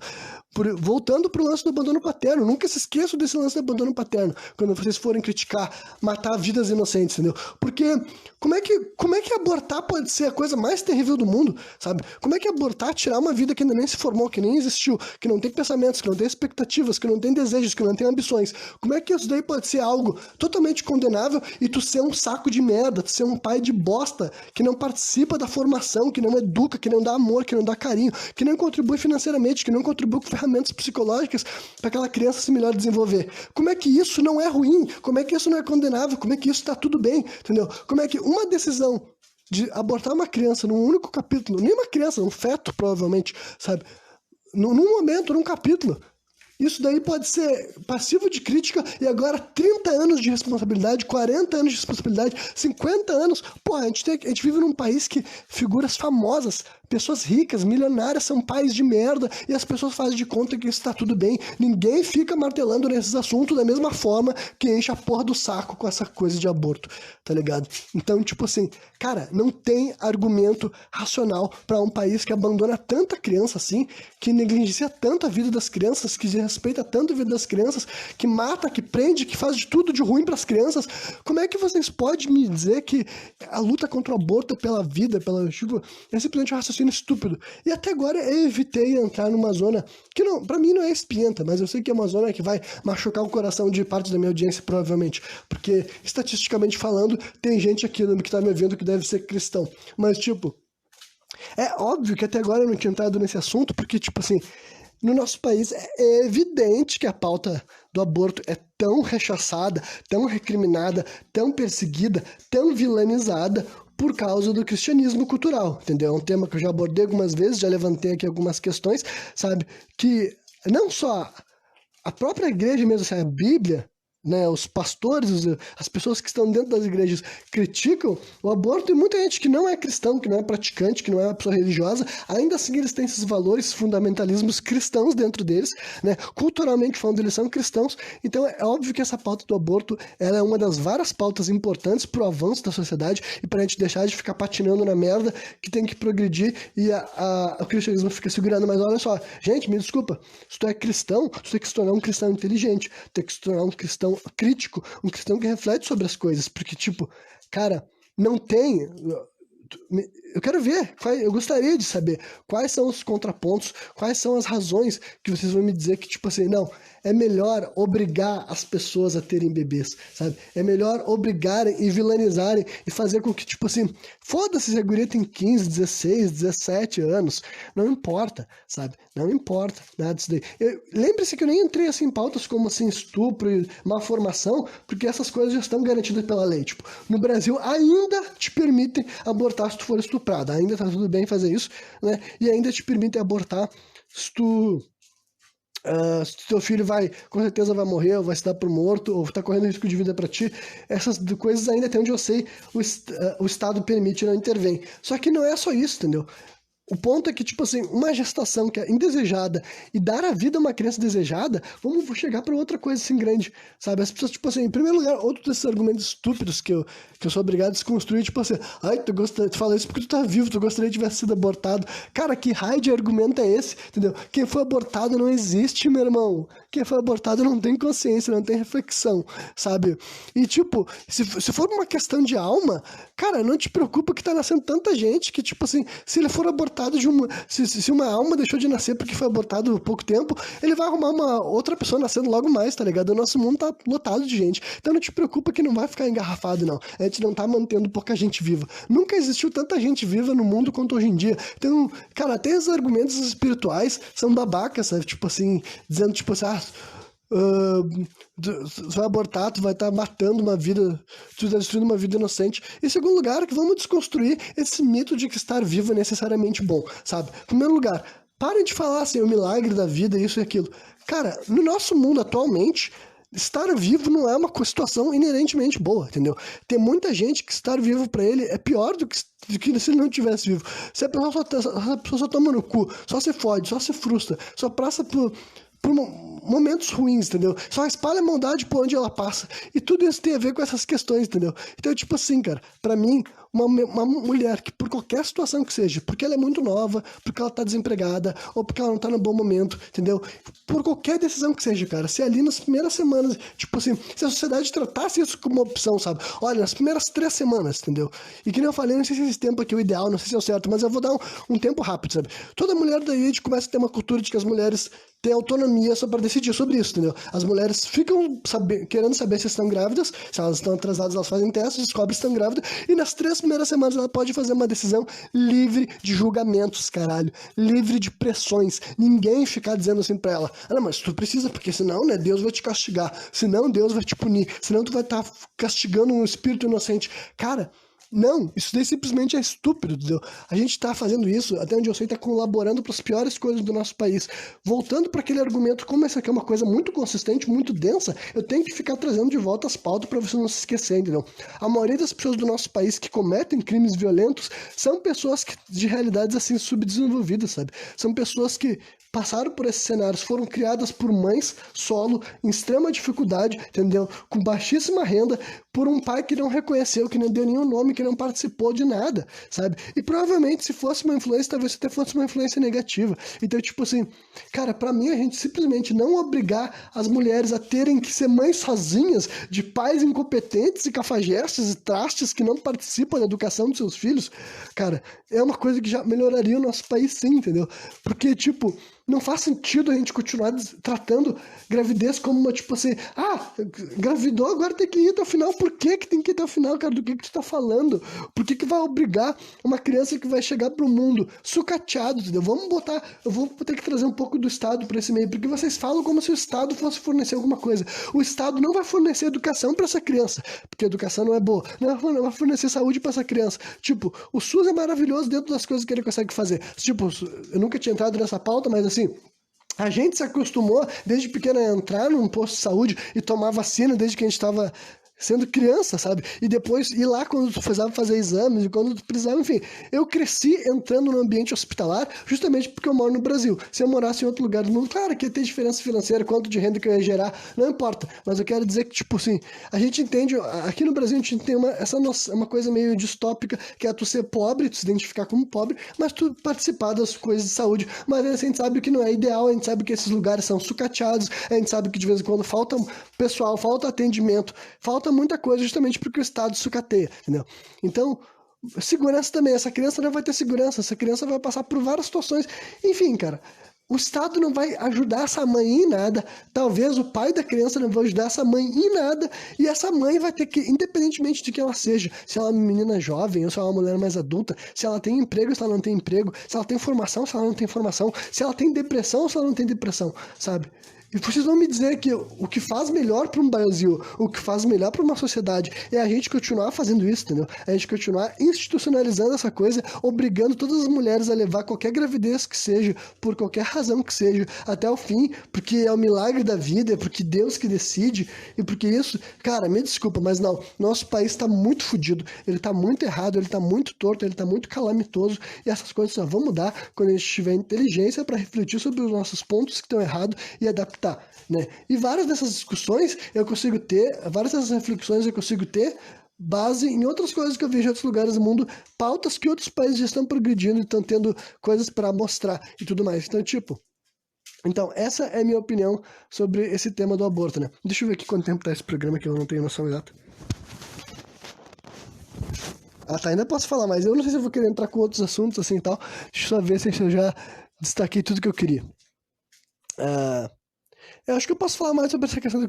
Voltando pro lance do abandono paterno, nunca se esqueçam desse lance do abandono paterno, quando vocês forem criticar, matar vidas inocentes, entendeu? Porque como é que abortar pode ser a coisa mais terrível do mundo, sabe? Como é que abortar, tirar uma vida que ainda nem se formou, que nem existiu, que não tem pensamentos, que não tem expectativas, que não tem desejos, que não tem ambições? Como é que isso daí pode ser algo totalmente condenável e tu ser um saco de merda, tu ser um pai de bosta, que não participa da formação, que não educa, que não dá amor, que não dá carinho, que não contribui financeiramente, que não contribui com ferramentas psicológicas para aquela criança se melhor desenvolver? Como é que isso não é ruim? Como é que isso não é condenável? Como é que isso tá tudo bem? Entendeu? Como é que uma decisão de abortar uma criança num único capítulo, nem uma criança, um feto provavelmente, sabe? Num momento, num capítulo, isso daí pode ser passivo de crítica e agora 30 anos de responsabilidade, 40 anos de responsabilidade, 50 anos. Pô, a gente vive num país que figuras famosas, pessoas ricas, milionárias, são pais de merda e as pessoas fazem de conta que isso tá tudo bem. Ninguém fica martelando nesses assuntos da mesma forma que enche a porra do saco com essa coisa de aborto, tá ligado? Então, tipo assim, cara, não tem argumento racional pra um país que abandona tanta criança assim, que negligencia tanto a vida das crianças, que respeita tanto a vida das crianças, que mata, que prende, que faz de tudo de ruim pras crianças. Como é que vocês podem me dizer que a luta contra o aborto é pela vida, tipo, é simplesmente um raciocínio estúpido? E até agora eu evitei entrar numa zona que não, pra mim não é espinhenta, mas eu sei que é uma zona que vai machucar o coração de parte da minha audiência, provavelmente, porque estatisticamente falando, tem gente aqui que tá me ouvindo que deve ser cristão, mas tipo, é óbvio que até agora eu não tinha entrado nesse assunto, porque tipo assim, no nosso país é evidente que a pauta do aborto é tão rechaçada, tão recriminada, tão perseguida, tão vilanizada por causa do cristianismo cultural, entendeu? É um tema que eu já abordei algumas vezes, já levantei aqui algumas questões, sabe? Que não só a própria igreja mesmo, assim, a Bíblia, né, os pastores, as pessoas que estão dentro das igrejas criticam o aborto, e muita gente que não é cristão, que não é praticante, que não é uma pessoa religiosa, ainda assim eles têm esses valores, fundamentalismos cristãos dentro deles, né? Culturalmente falando, eles são cristãos. Então é óbvio que essa pauta do aborto, ela é uma das várias pautas importantes para o avanço da sociedade e para a gente deixar de ficar patinando na merda que tem que progredir, e o cristianismo fica segurando. Mas olha só, gente, me desculpa, se tu é cristão, tu tem que se tornar um cristão inteligente, tem que se tornar um cristão crítico, um cristão que reflete sobre as coisas, porque, tipo, cara, não tem. Eu quero ver, eu gostaria de saber quais são os contrapontos, quais são as razões que vocês vão me dizer que, tipo assim, não, é melhor obrigar as pessoas a terem bebês, sabe? É melhor obrigarem e vilanizarem e fazer com que, tipo assim, foda-se se a guria tem 15, 16, 17 anos, não importa, sabe? Não importa nada disso daí. Lembre-se que eu nem entrei assim em pautas como assim estupro e má formação, porque essas coisas já estão garantidas pela lei. Tipo, no Brasil ainda te permitem abortar se tu for estuprada, ainda tá tudo bem fazer isso, né? E ainda te permitem abortar se tu se teu filho com certeza vai morrer, ou vai se dar por morto, ou tá correndo risco de vida para ti. Essas coisas ainda, até onde eu sei, o Estado permite, não intervém. Só que não é só isso, entendeu? O ponto é que, tipo assim, uma gestação que é indesejada e dar a vida a uma criança desejada, vamos chegar para outra coisa assim grande, sabe? As pessoas, tipo assim, em primeiro lugar, outro desses argumentos estúpidos que eu sou obrigado a desconstruir, tipo assim, ai, tu fala isso porque tu tá vivo, tu gostaria que tivesse sido abortado. Cara, que raio de argumento é esse, entendeu? Quem foi abortado não existe, meu irmão. Quem foi abortado não tem consciência, não tem reflexão, sabe? E, tipo, se for uma questão de alma, cara, não te preocupa que tá nascendo tanta gente que, tipo assim, se ele for abortado se uma alma deixou de nascer porque foi abortado há pouco tempo, ele vai arrumar uma outra pessoa nascendo logo mais, tá ligado? O nosso mundo tá lotado de gente. Então não te preocupa que não vai ficar engarrafado, não. A gente não tá mantendo pouca gente viva. Nunca existiu tanta gente viva no mundo quanto hoje em dia. Então, cara, até os argumentos espirituais são babacas, sabe? Tipo assim, dizendo, tipo assim, tu vai abortar, tu vai estar matando uma vida, tu está destruindo uma vida inocente. Em segundo lugar, que vamos desconstruir esse mito de que estar vivo é necessariamente bom, sabe? Em primeiro lugar, parem de falar assim, o milagre da vida, isso e aquilo. Cara, no nosso mundo atualmente, estar vivo não é uma situação inerentemente boa, entendeu? Tem muita gente que estar vivo pra ele é pior do que se ele não tivesse vivo. Se a pessoa só toma no cu, só se fode, só se frustra, só passa por momentos ruins, entendeu? Só espalha a maldade por onde ela passa. E tudo isso tem a ver com essas questões, entendeu? Então, tipo assim, cara, pra mim, uma mulher que por qualquer situação que seja, porque ela é muito nova, porque ela tá desempregada, ou porque ela não tá no bom momento, entendeu? Por qualquer decisão que seja, cara, se ali nas primeiras semanas, tipo assim, se a sociedade tratasse isso como uma opção, sabe? Olha, nas primeiras 3 semanas, entendeu? E que nem eu falei, não sei se esse tempo aqui é o ideal, não sei se é o certo, mas eu vou dar um tempo rápido, sabe? Toda mulher daí a gente começa a ter uma cultura de que as mulheres têm autonomia só para decidir sobre isso, entendeu? As mulheres ficam querendo saber se estão grávidas, se elas estão atrasadas, elas fazem testes, descobrem se estão grávidas, e nas 3 primeiras semanas ela pode fazer uma decisão livre de julgamentos, caralho, livre de pressões, ninguém ficar dizendo assim pra ela, não, mas tu precisa, porque senão, né, Deus vai te castigar, senão Deus vai te punir, senão tu vai estar castigando um espírito inocente. Cara, não, isso daí simplesmente é estúpido, entendeu? A gente tá fazendo isso, até onde eu sei, tá colaborando para as piores coisas do nosso país. Voltando para aquele argumento, como essa aqui é uma coisa muito consistente, muito densa, eu tenho que ficar trazendo de volta as pautas para você não se esquecer, entendeu? A maioria das pessoas do nosso país que cometem crimes violentos são pessoas de realidades assim subdesenvolvidas, sabe? São pessoas que passaram por esses cenários, foram criadas por mães solo, em extrema dificuldade, entendeu? Com baixíssima renda, por um pai que não reconheceu, que não deu nenhum nome, que não participou de nada, sabe? E provavelmente, se fosse uma influência, talvez até fosse uma influência negativa. Então, tipo assim, cara, pra mim, a gente simplesmente não obrigar as mulheres a terem que ser mães sozinhas, de pais incompetentes e cafajestes e trastes que não participam da educação dos seus filhos, cara, é uma coisa que já melhoraria o nosso país sim, entendeu? Porque, tipo, não faz sentido a gente continuar tratando gravidez como uma, tipo assim, engravidou, agora tem que ir até o final. Por que tem que ir até o final, cara? Do que tu tá falando? Por que vai obrigar uma criança que vai chegar pro mundo sucateado, entendeu? Eu vou ter que trazer um pouco do Estado pra esse meio, porque vocês falam como se o Estado fosse fornecer alguma coisa. O Estado não vai fornecer educação pra essa criança, porque a educação não é boa. Não vai fornecer saúde pra essa criança. Tipo, o SUS é maravilhoso dentro das coisas que ele consegue fazer. Tipo, eu nunca tinha entrado nessa pauta, mas assim, A gente se acostumou desde pequeno a entrar num posto de saúde e tomar vacina desde que a gente estava sendo criança, sabe? E depois ir lá quando tu precisava fazer exames e quando tu precisava, enfim. Eu cresci entrando no ambiente hospitalar justamente porque eu moro no Brasil. Se eu morasse em outro lugar do mundo, claro que ia ter diferença financeira, quanto de renda que eu ia gerar, não importa. Mas eu quero dizer que, tipo assim, a gente entende, aqui no Brasil a gente tem uma coisa meio distópica, que é tu ser pobre, tu se identificar como pobre, mas tu participar das coisas de saúde. Mas a gente sabe que não é ideal, a gente sabe que esses lugares são sucateados, a gente sabe que de vez em quando falta pessoal, falta atendimento, falta muita coisa justamente porque o Estado sucateia, entendeu? Então, segurança também, essa criança não vai ter segurança, essa criança vai passar por várias situações, enfim, cara, o Estado não vai ajudar essa mãe em nada, talvez o pai da criança não vai ajudar essa mãe em nada, e essa mãe vai ter que, independentemente de quem ela seja, se ela é uma menina jovem ou se ela é uma mulher mais adulta, se ela tem emprego ou se ela não tem emprego, se ela tem formação ou se ela não tem formação, se ela tem depressão ou se ela não tem depressão, sabe? E vocês vão me dizer que o que faz melhor para um Brasil, o que faz melhor para uma sociedade é a gente continuar fazendo isso, entendeu? É a gente continuar institucionalizando essa coisa, obrigando todas as mulheres a levar qualquer gravidez que seja, por qualquer razão que seja, até o fim, porque é o milagre da vida, é porque Deus que decide, e porque isso, cara, me desculpa, mas não, nosso país tá muito fodido, ele tá muito errado, ele tá muito torto, ele tá muito calamitoso, e essas coisas só vão mudar quando a gente tiver inteligência para refletir sobre os nossos pontos que estão errados e adaptar. Né? E várias dessas discussões eu consigo ter, várias dessas reflexões eu consigo ter base em outras coisas que eu vejo em outros lugares do mundo, pautas que outros países já estão progredindo e estão tendo coisas para mostrar e tudo mais. Então, essa é a minha opinião sobre esse tema do aborto, né? Deixa eu ver aqui quanto tempo tá esse programa que eu não tenho noção exata. Ah, tá, ainda posso falar, mas eu não sei se eu vou querer entrar com outros assuntos assim e tal. Deixa eu só ver se eu já destaquei tudo que eu queria. Eu acho que eu posso falar mais sobre essa questão do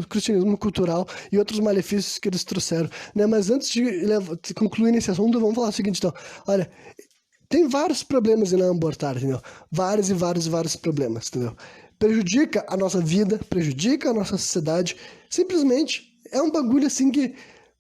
cristianismo cultural e outros malefícios que eles trouxeram, né? Mas antes de concluir nesse assunto, vamos falar o seguinte, então. Olha, tem vários problemas em não abortar, entendeu? Vários e vários e vários problemas, entendeu? Prejudica a nossa vida, prejudica a nossa sociedade. Simplesmente é um bagulho assim que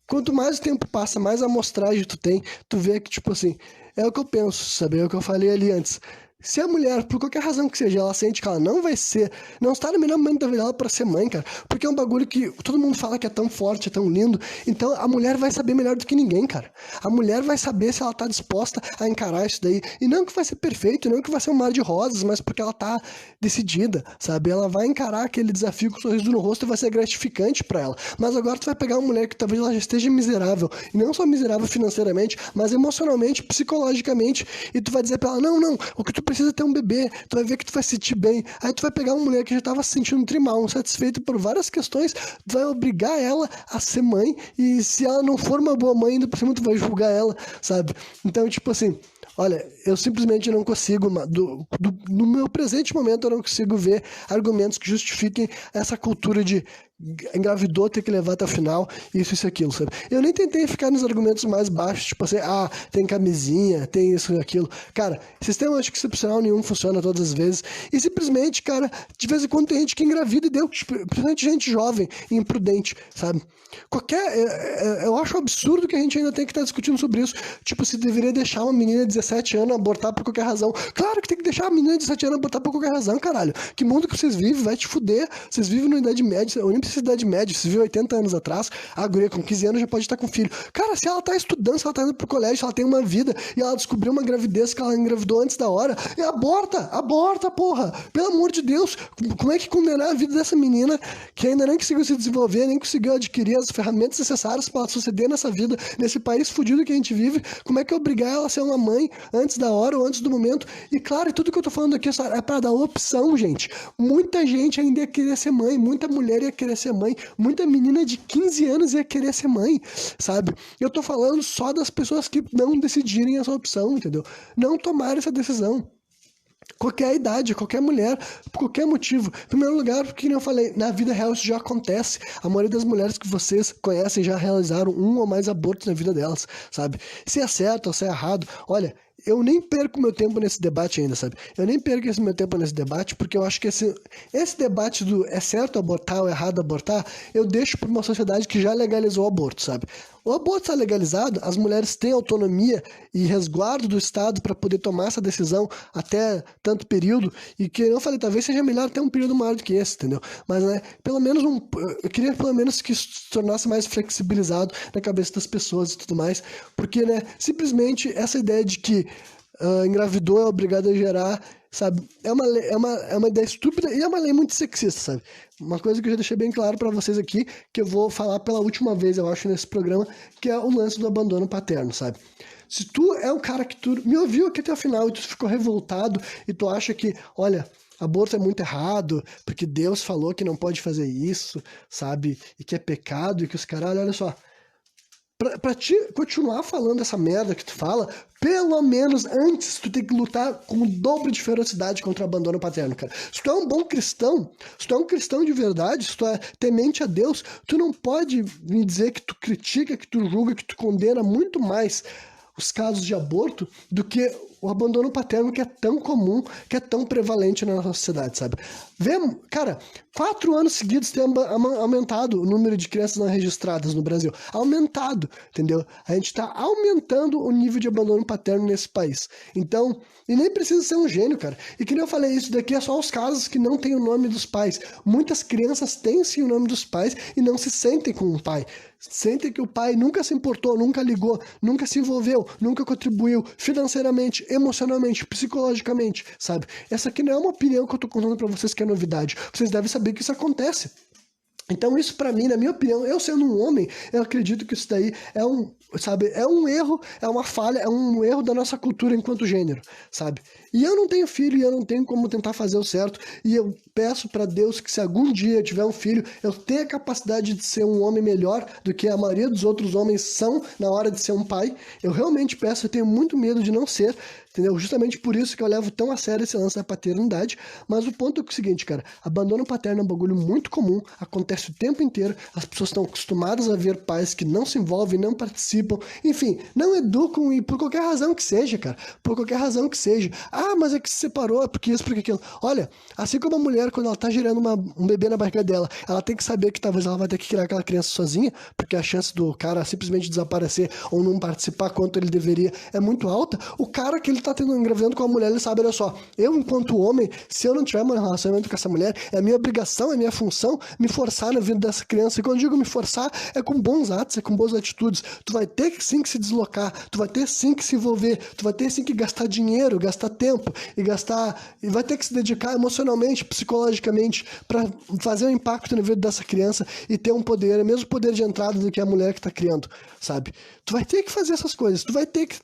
quanto mais o tempo passa, mais amostragem tu tem, tu vê que, tipo assim, é o que eu penso, sabe? É o que eu falei ali antes. Se a mulher, por qualquer razão que seja, ela sente que ela não vai ser, não está no melhor momento da vida dela pra ser mãe, cara, porque é um bagulho que todo mundo fala que é tão forte, é tão lindo, então a mulher vai saber melhor do que ninguém, cara. A mulher vai saber se ela tá disposta a encarar isso daí, e não que vai ser perfeito, não que vai ser um mar de rosas, mas porque ela tá decidida, sabe? Ela vai encarar aquele desafio com um sorriso no rosto e vai ser gratificante pra ela. Mas agora tu vai pegar uma mulher que talvez ela já esteja miserável, e não só miserável financeiramente, mas emocionalmente, psicologicamente, e tu vai dizer pra ela, não, o que tu precisa ter um bebê, tu vai ver que tu vai se sentir bem. Aí tu vai pegar uma mulher que já tava se sentindo trimal, insatisfeita por várias questões, tu vai obrigar ela a ser mãe, e se ela não for uma boa mãe, ainda por cima tu vai julgar ela, sabe? Então, tipo assim, olha, eu simplesmente não consigo, no meu presente momento, eu não consigo ver argumentos que justifiquem essa cultura de engravidou, ter que levar até o final, isso e aquilo, sabe? Eu nem tentei ficar nos argumentos mais baixos, tipo assim, tem camisinha, tem isso e aquilo. Cara, sistema anticoncepcional nenhum funciona todas as vezes, e simplesmente, cara, de vez em quando tem gente que engravida e deu, principalmente gente jovem e imprudente, sabe? Eu acho absurdo que a gente ainda tem que estar discutindo sobre isso, tipo, se deveria deixar uma menina de 17 anos abortar por qualquer razão. Claro que tem que deixar a menina de 17 anos abortar por qualquer razão, caralho. Que mundo que vocês vivem, vai te fuder. Vocês vivem na Idade Média, eu nem preciso de Idade Média, vocês vivem 80 anos atrás, a guria com 15 anos já pode estar com filho. Cara, se ela tá estudando, se ela tá indo pro colégio, se ela tem uma vida e ela descobriu uma gravidez que ela engravidou antes da hora, aborta, porra! Pelo amor de Deus, como é que condenar a vida dessa menina que ainda nem conseguiu se desenvolver, nem conseguiu adquirir as ferramentas necessárias para suceder nessa vida, nesse país fudido que a gente vive, como é que obrigar ela a ser uma mãe antes da hora ou antes do momento? E claro, e tudo que eu tô falando aqui é para dar opção, gente. Muita gente ainda ia querer ser mãe, muita mulher ia querer ser mãe, muita menina de 15 anos ia querer ser mãe, sabe? Eu tô falando só das pessoas que não decidirem essa opção, entendeu? Não tomarem essa decisão. Qualquer idade, qualquer mulher, por qualquer motivo. Em primeiro lugar, porque, como eu falei, na vida real isso já acontece. A maioria das mulheres que vocês conhecem já realizaram um ou mais abortos na vida delas, sabe? Se é certo ou se é errado, olha, eu nem perco meu tempo nesse debate ainda, sabe? Eu nem perco esse meu tempo nesse debate, porque eu acho que esse debate do é certo abortar ou errado abortar, eu deixo para uma sociedade que já legalizou o aborto, sabe? O aborto está legalizado, as mulheres têm autonomia e resguardo do Estado para poder tomar essa decisão até tanto período, e que eu falei, talvez seja melhor ter um período maior do que esse, entendeu? Mas, né, pelo menos eu queria pelo menos que isso se tornasse mais flexibilizado na cabeça das pessoas e tudo mais, porque, né, simplesmente essa ideia de que engravidou é obrigado a gerar, sabe? É uma ideia estúpida e é uma lei muito sexista, sabe? Uma coisa que eu já deixei bem claro pra vocês aqui, que eu vou falar pela última vez, eu acho, nesse programa, que é o lance do abandono paterno, sabe? Se tu é um cara que tu me ouviu aqui até o final e tu ficou revoltado e tu acha que, olha, aborto é muito errado, porque Deus falou que não pode fazer isso, sabe? E que é pecado e que os caras, olha só, pra te continuar falando essa merda que tu fala, pelo menos antes tu tem que lutar com o dobro de ferocidade contra o abandono paterno, cara. Se tu é um bom cristão, se tu é um cristão de verdade, se tu é temente a Deus, tu não pode me dizer que tu critica, que tu julga, que tu condena muito mais os casos de aborto do que o abandono paterno, que é tão comum, que é tão prevalente na nossa sociedade, sabe? Cara, 4 anos seguidos tem aumentado o número de crianças não registradas no Brasil. Aumentado, entendeu? A gente tá aumentando o nível de abandono paterno nesse país. Então, e nem precisa ser um gênio, cara. E que nem eu falei, isso daqui é só os casos que não tem o nome dos pais. Muitas crianças têm sim o nome dos pais e não se sentem com o pai. Sentem que o pai nunca se importou, nunca ligou, nunca se envolveu, nunca contribuiu financeiramente, emocionalmente, psicologicamente, sabe? Essa aqui não é uma opinião que eu tô contando pra vocês que é novidade. Vocês devem saber que isso acontece. Então isso pra mim, na minha opinião, eu sendo um homem, eu acredito que isso daí é um erro, é uma falha, é um erro da nossa cultura enquanto gênero, sabe? E eu não tenho filho e eu não tenho como tentar fazer o certo, e eu peço pra Deus que se algum dia eu tiver um filho, eu tenha a capacidade de ser um homem melhor do que a maioria dos outros homens são na hora de ser um pai. Eu realmente peço, eu tenho muito medo de não ser, entendeu? Justamente por isso que eu levo tão a sério esse lance da paternidade. Mas o ponto é o seguinte, cara, abandono paterno é um bagulho muito comum, acontece o tempo inteiro, as pessoas estão acostumadas a ver pais que não se envolvem, não participam, enfim, não educam, e por qualquer razão que seja, cara, por qualquer razão que seja. Ah, mas é que se separou, é porque isso, porque aquilo. Olha, assim como a mulher, quando ela tá gerando um bebê na barriga dela, ela tem que saber que talvez ela vai ter que criar aquela criança sozinha, porque a chance do cara simplesmente desaparecer ou não participar quanto ele deveria é muito alta. O cara que ele tá engravidando com a mulher, ele sabe, olha só, eu enquanto homem, se eu não tiver um relacionamento com essa mulher, é minha obrigação, é minha função me forçar na vida dessa criança. E quando eu digo me forçar, é com bons atos, é com boas atitudes. Tu vai ter sim que se deslocar, tu vai ter sim que se envolver, tu vai ter sim que gastar dinheiro, gastar tempo e vai ter que se dedicar emocionalmente, psicologicamente para fazer um impacto na vida dessa criança e ter um poder, o mesmo poder de entrada do que a mulher que tá criando, sabe? Tu vai ter que fazer essas coisas, tu vai ter que...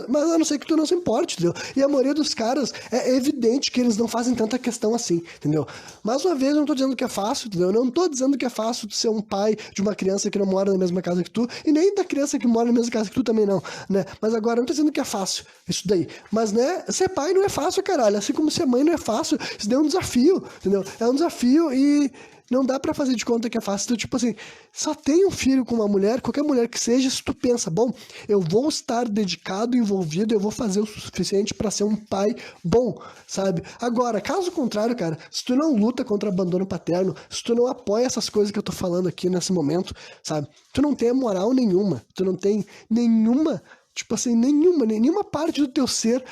mas a não ser que tu não se importe, entendeu? E a maioria dos caras, é evidente que eles não fazem tanta questão assim, entendeu? Mais uma vez, eu não tô dizendo que é fácil, entendeu? Eu não tô dizendo que é fácil ser um pai de uma criança que não mora na mesma casa que tu, e nem da criança que mora na mesma casa que tu também não, né? Mas agora, eu não tô dizendo que é fácil isso daí. Mas, né, ser pai não é fácil, caralho. Assim como ser mãe não é fácil. Isso daí é um desafio, entendeu? É um desafio e... não dá pra fazer de conta que é fácil. Então, tipo assim, só tem um filho com uma mulher, qualquer mulher que seja, se tu pensa, bom, eu vou estar dedicado, envolvido, eu vou fazer o suficiente pra ser um pai bom, sabe? Agora, caso contrário, cara, se tu não luta contra abandono paterno, se tu não apoia essas coisas que eu tô falando aqui nesse momento, sabe? Tu não tem moral nenhuma, tu não tem nenhuma, tipo assim, nenhuma parte do teu ser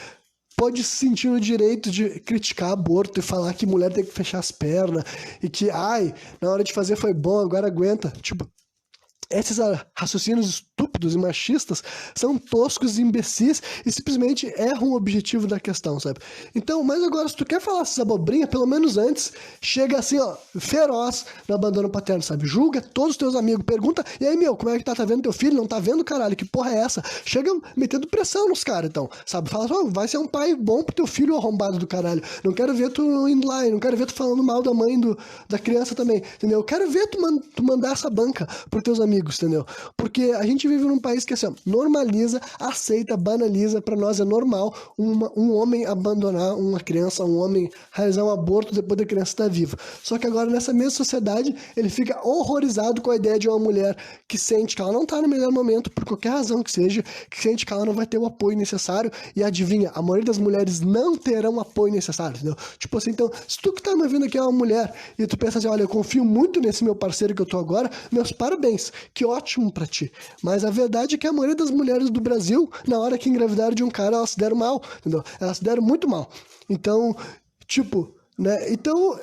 pode se sentir no direito de criticar aborto e falar que mulher tem que fechar as pernas e que, ai, na hora de fazer foi bom, agora aguenta. Tipo, esses raciocínios estúpidos e machistas são toscos e imbecis e simplesmente erram o objetivo da questão, sabe? Então, mas agora, se tu quer falar essas abobrinhas, pelo menos antes, chega assim, ó, feroz no abandono paterno, sabe? Julga todos os teus amigos, pergunta, e aí, meu, como é que tá? Tá vendo teu filho? Não tá vendo, caralho? Que porra é essa? Chega metendo pressão nos caras, então, sabe? Fala só, vai ser um pai bom pro teu filho arrombado do caralho. Não quero ver tu indo lá, não quero ver tu falando mal da mãe da criança também, entendeu? Eu quero ver tu mandar essa banca pros teus amigos, entendeu? Porque a gente vive vive num país que assim, ó, normaliza, aceita, banaliza, pra nós é normal um homem abandonar uma criança, um homem realizar um aborto depois da criança estar viva. Só que agora nessa mesma sociedade, ele fica horrorizado com a ideia de uma mulher que sente que ela não tá no melhor momento, por qualquer razão que seja, que sente que ela não vai ter o apoio necessário, e adivinha, a maioria das mulheres não terão o apoio necessário, entendeu? Tipo assim, então, se tu que tá me ouvindo aqui é uma mulher, e tu pensa assim, olha, eu confio muito nesse meu parceiro que eu tô agora, meus parabéns, que ótimo pra ti. Mas a verdade é que a maioria das mulheres do Brasil, na hora que engravidaram de um cara, elas se deram mal, entendeu? Elas se deram muito mal. Então, tipo, né? Então,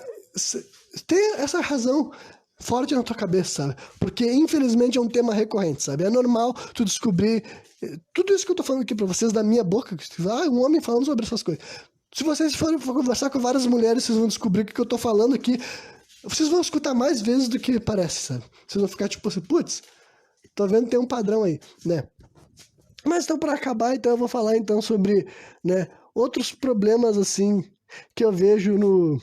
tem essa razão forte na tua cabeça, sabe? Porque, infelizmente, é um tema recorrente, sabe? É normal tu descobrir tudo isso que eu tô falando aqui pra vocês da minha boca, um homem falando sobre essas coisas. Se vocês forem conversar com várias mulheres, vocês vão descobrir que o que eu tô falando aqui, vocês vão escutar mais vezes do que parece, sabe? Vocês vão ficar tipo assim, putz, tô vendo que tem um padrão aí, né? Mas então, para acabar, então eu vou falar então sobre, né, outros problemas assim que eu vejo no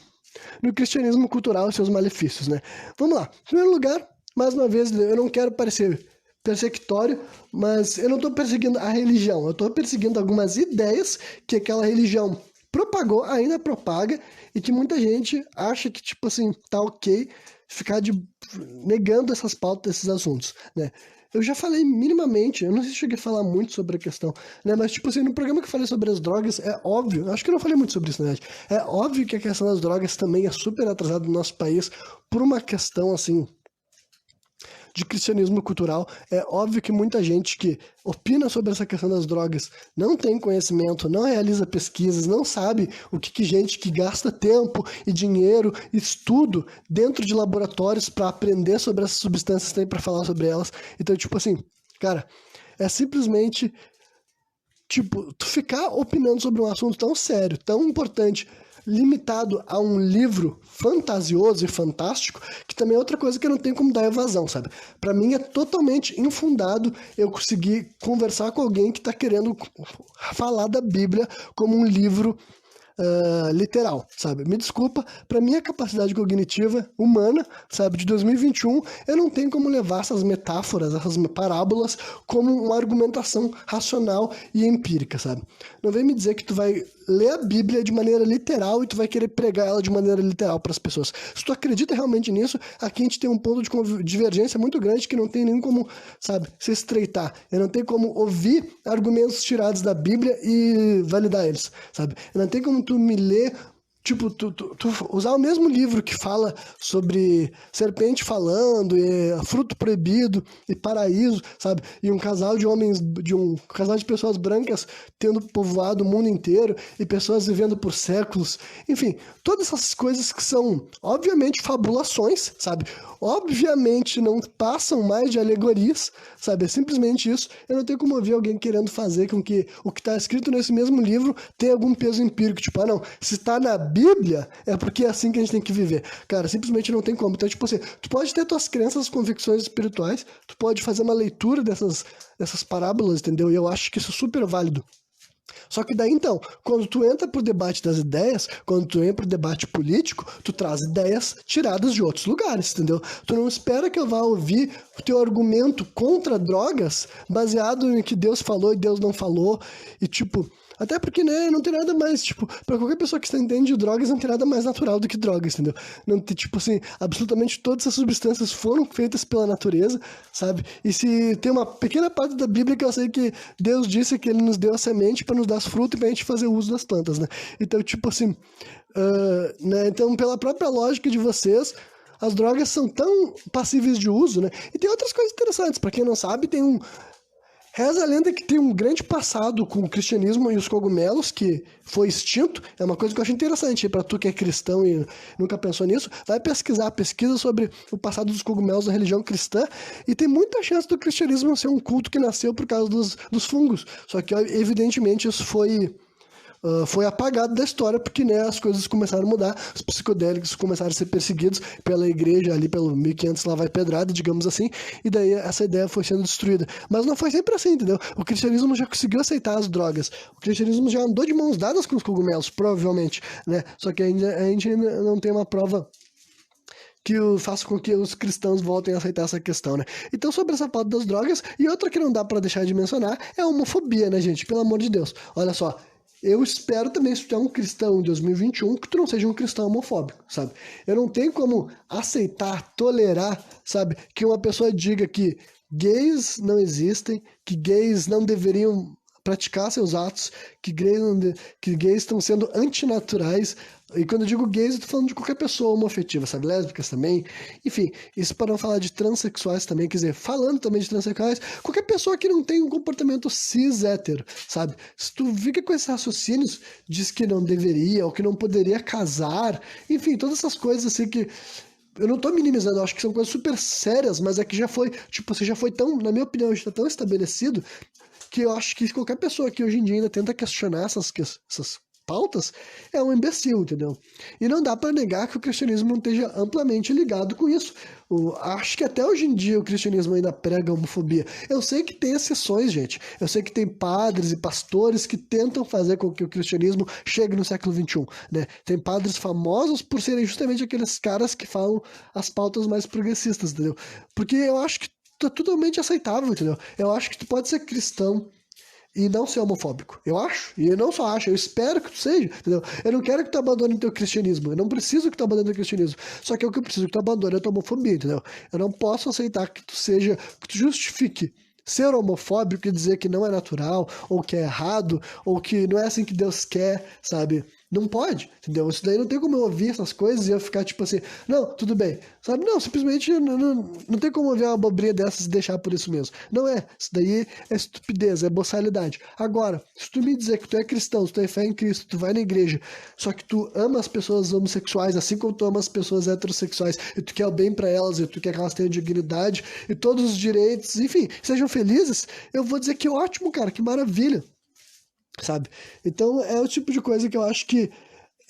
cristianismo cultural e seus malefícios, né? Vamos lá. Em primeiro lugar, mais uma vez, eu não quero parecer persecutório, mas eu não estou perseguindo a religião, eu estou perseguindo algumas ideias que aquela religião propagou, ainda propaga, e que muita gente acha que, tipo assim, tá ok ficar negando essas pautas, esses assuntos, né? Eu já falei minimamente, eu não sei se cheguei a falar muito sobre a questão, né? Mas, tipo assim, no programa que eu falei sobre as drogas, é óbvio, acho que eu não falei muito sobre isso, né? É óbvio que a questão das drogas também é super atrasada no nosso país por uma questão, assim, de cristianismo cultural. É óbvio que muita gente que opina sobre essa questão das drogas não tem conhecimento, não realiza pesquisas, não sabe o que gente que gasta tempo e dinheiro, estudo dentro de laboratórios para aprender sobre essas substâncias tem para falar sobre elas. Então, tipo assim, cara, é simplesmente tipo, tu ficar opinando sobre um assunto tão sério, tão importante, limitado a um livro fantasioso e fantástico, que também é outra coisa que eu não tenho como dar evasão, sabe? Pra mim é totalmente infundado eu conseguir conversar com alguém que tá querendo falar da Bíblia como um livro literal, sabe? Me desculpa, pra minha capacidade cognitiva humana, sabe, de 2021, eu não tenho como levar essas metáforas, essas parábolas como uma argumentação racional e empírica, sabe? Não vem me dizer que tu vai ler a Bíblia de maneira literal e tu vai querer pregar ela de maneira literal para as pessoas. Se tu acredita realmente nisso, aqui a gente tem um ponto de divergência muito grande que não tem nem como, sabe, se estreitar. Eu não tenho como ouvir argumentos tirados da Bíblia e validar eles, sabe? Eu não tenho como tu me ler, tipo, tu usar o mesmo livro que fala sobre serpente falando, e fruto proibido e paraíso, sabe? E um casal de homens, um casal de pessoas brancas tendo povoado o mundo inteiro e pessoas vivendo por séculos. Enfim, todas essas coisas que são, obviamente, fabulações, sabe? Obviamente não passam mais de alegorias, sabe? É simplesmente isso. Eu não tenho como ouvir alguém querendo fazer com que o que está escrito nesse mesmo livro tenha algum peso empírico. Tipo, não, se está na Bíblia, é porque é assim que a gente tem que viver. Cara, simplesmente não tem como. Então, tipo assim, tu pode ter tuas crenças, convicções espirituais, tu pode fazer uma leitura dessas parábolas, entendeu? E eu acho que isso é super válido. Só que daí, então, quando tu entra pro debate das ideias, quando tu entra pro debate político, tu traz ideias tiradas de outros lugares, entendeu? Tu não espera que eu vá ouvir o teu argumento contra drogas baseado em que Deus falou e Deus não falou, e tipo... Até porque, né, não tem nada mais, tipo, pra qualquer pessoa que entende de drogas, não tem nada mais natural do que drogas, entendeu? Não tem, tipo assim, absolutamente todas essas substâncias foram feitas pela natureza, sabe? E se tem uma pequena parte da Bíblia que eu sei que Deus disse que Ele nos deu a semente pra nos dar fruto e pra gente fazer uso das plantas, né? Então, tipo assim, né, então, pela própria lógica de vocês... As drogas são tão passíveis de uso, né? E tem outras coisas interessantes. Pra quem não sabe, reza a lenda que tem um grande passado com o cristianismo e os cogumelos, que foi extinto. É uma coisa que eu acho interessante. Para tu que é cristão e nunca pensou nisso, vai pesquisa sobre o passado dos cogumelos na religião cristã. E tem muita chance do cristianismo ser um culto que nasceu por causa dos fungos. Só que, evidentemente, isso foi apagado da história, porque, né, as coisas começaram a mudar, os psicodélicos começaram a ser perseguidos pela igreja, ali pelo 1500 lá vai pedrada, digamos assim, e daí essa ideia foi sendo destruída. Mas não foi sempre assim, entendeu? O cristianismo já conseguiu aceitar as drogas, o cristianismo já andou de mãos dadas com os cogumelos, provavelmente, né? Só que a gente ainda não tem uma prova faça com que os cristãos voltem a aceitar essa questão, né? Então, sobre essa pauta das drogas, e outra que não dá pra deixar de mencionar é a homofobia, né, gente? Pelo amor de Deus. Olha só, eu espero também, se tu é um cristão em 2021, que tu não seja um cristão homofóbico, sabe? Eu não tenho como aceitar, tolerar, sabe, que uma pessoa diga que gays não existem, que gays não deveriam praticar seus atos, que gays estão sendo antinaturais. E quando eu digo gays, eu tô falando de qualquer pessoa homoafetiva, sabe? Lésbicas também. Enfim, isso para não falar de transexuais também, quer dizer, falando também de transexuais, qualquer pessoa que não tem um comportamento cis-hétero, sabe? Se tu fica com esses raciocínios, diz que não deveria, ou que não poderia casar, enfim, todas essas coisas assim que eu não tô minimizando, eu acho que são coisas super sérias, mas é que já foi, tipo, você já foi tão, na minha opinião, já tá tão estabelecido que eu acho que qualquer pessoa que hoje em dia ainda tenta questionar essas pautas é um imbecil, entendeu? E não dá pra negar que o cristianismo não esteja amplamente ligado com isso. Acho que até hoje em dia o cristianismo ainda prega homofobia. Eu sei que tem exceções, gente. Eu sei que tem padres e pastores que tentam fazer com que o cristianismo chegue no século XXI, né? Tem padres famosos por serem justamente aqueles caras que falam as pautas mais progressistas, entendeu? Porque eu acho que tá totalmente aceitável, entendeu? Eu acho que tu pode ser cristão e não ser homofóbico. Eu acho. E eu não só acho, eu espero que tu seja, entendeu? Eu não quero que tu abandone o teu cristianismo. Eu não preciso que tu abandone o teu cristianismo. Só que o que eu preciso que tu abandone é a tua homofobia, entendeu? Eu não posso aceitar que tu seja, que tu justifique ser homofóbico e dizer que não é natural, ou que é errado, ou que não é assim que Deus quer, sabe? Não pode, entendeu? Isso daí não tem como eu ouvir essas coisas e eu ficar tipo assim, não, tudo bem, sabe? Não, simplesmente não tem como ouvir uma abobrinha dessas e deixar por isso mesmo. Não é, isso daí é estupidez, é boçalidade. Agora, se tu me dizer que tu é cristão, tu tem fé em Cristo, tu vai na igreja, só que tu ama as pessoas homossexuais, assim como tu ama as pessoas heterossexuais, e tu quer o bem pra elas, e tu quer que elas tenham dignidade e todos os direitos, enfim, sejam felizes, eu vou dizer que ótimo, cara, que maravilha. Sabe? Então é o tipo de coisa que eu acho que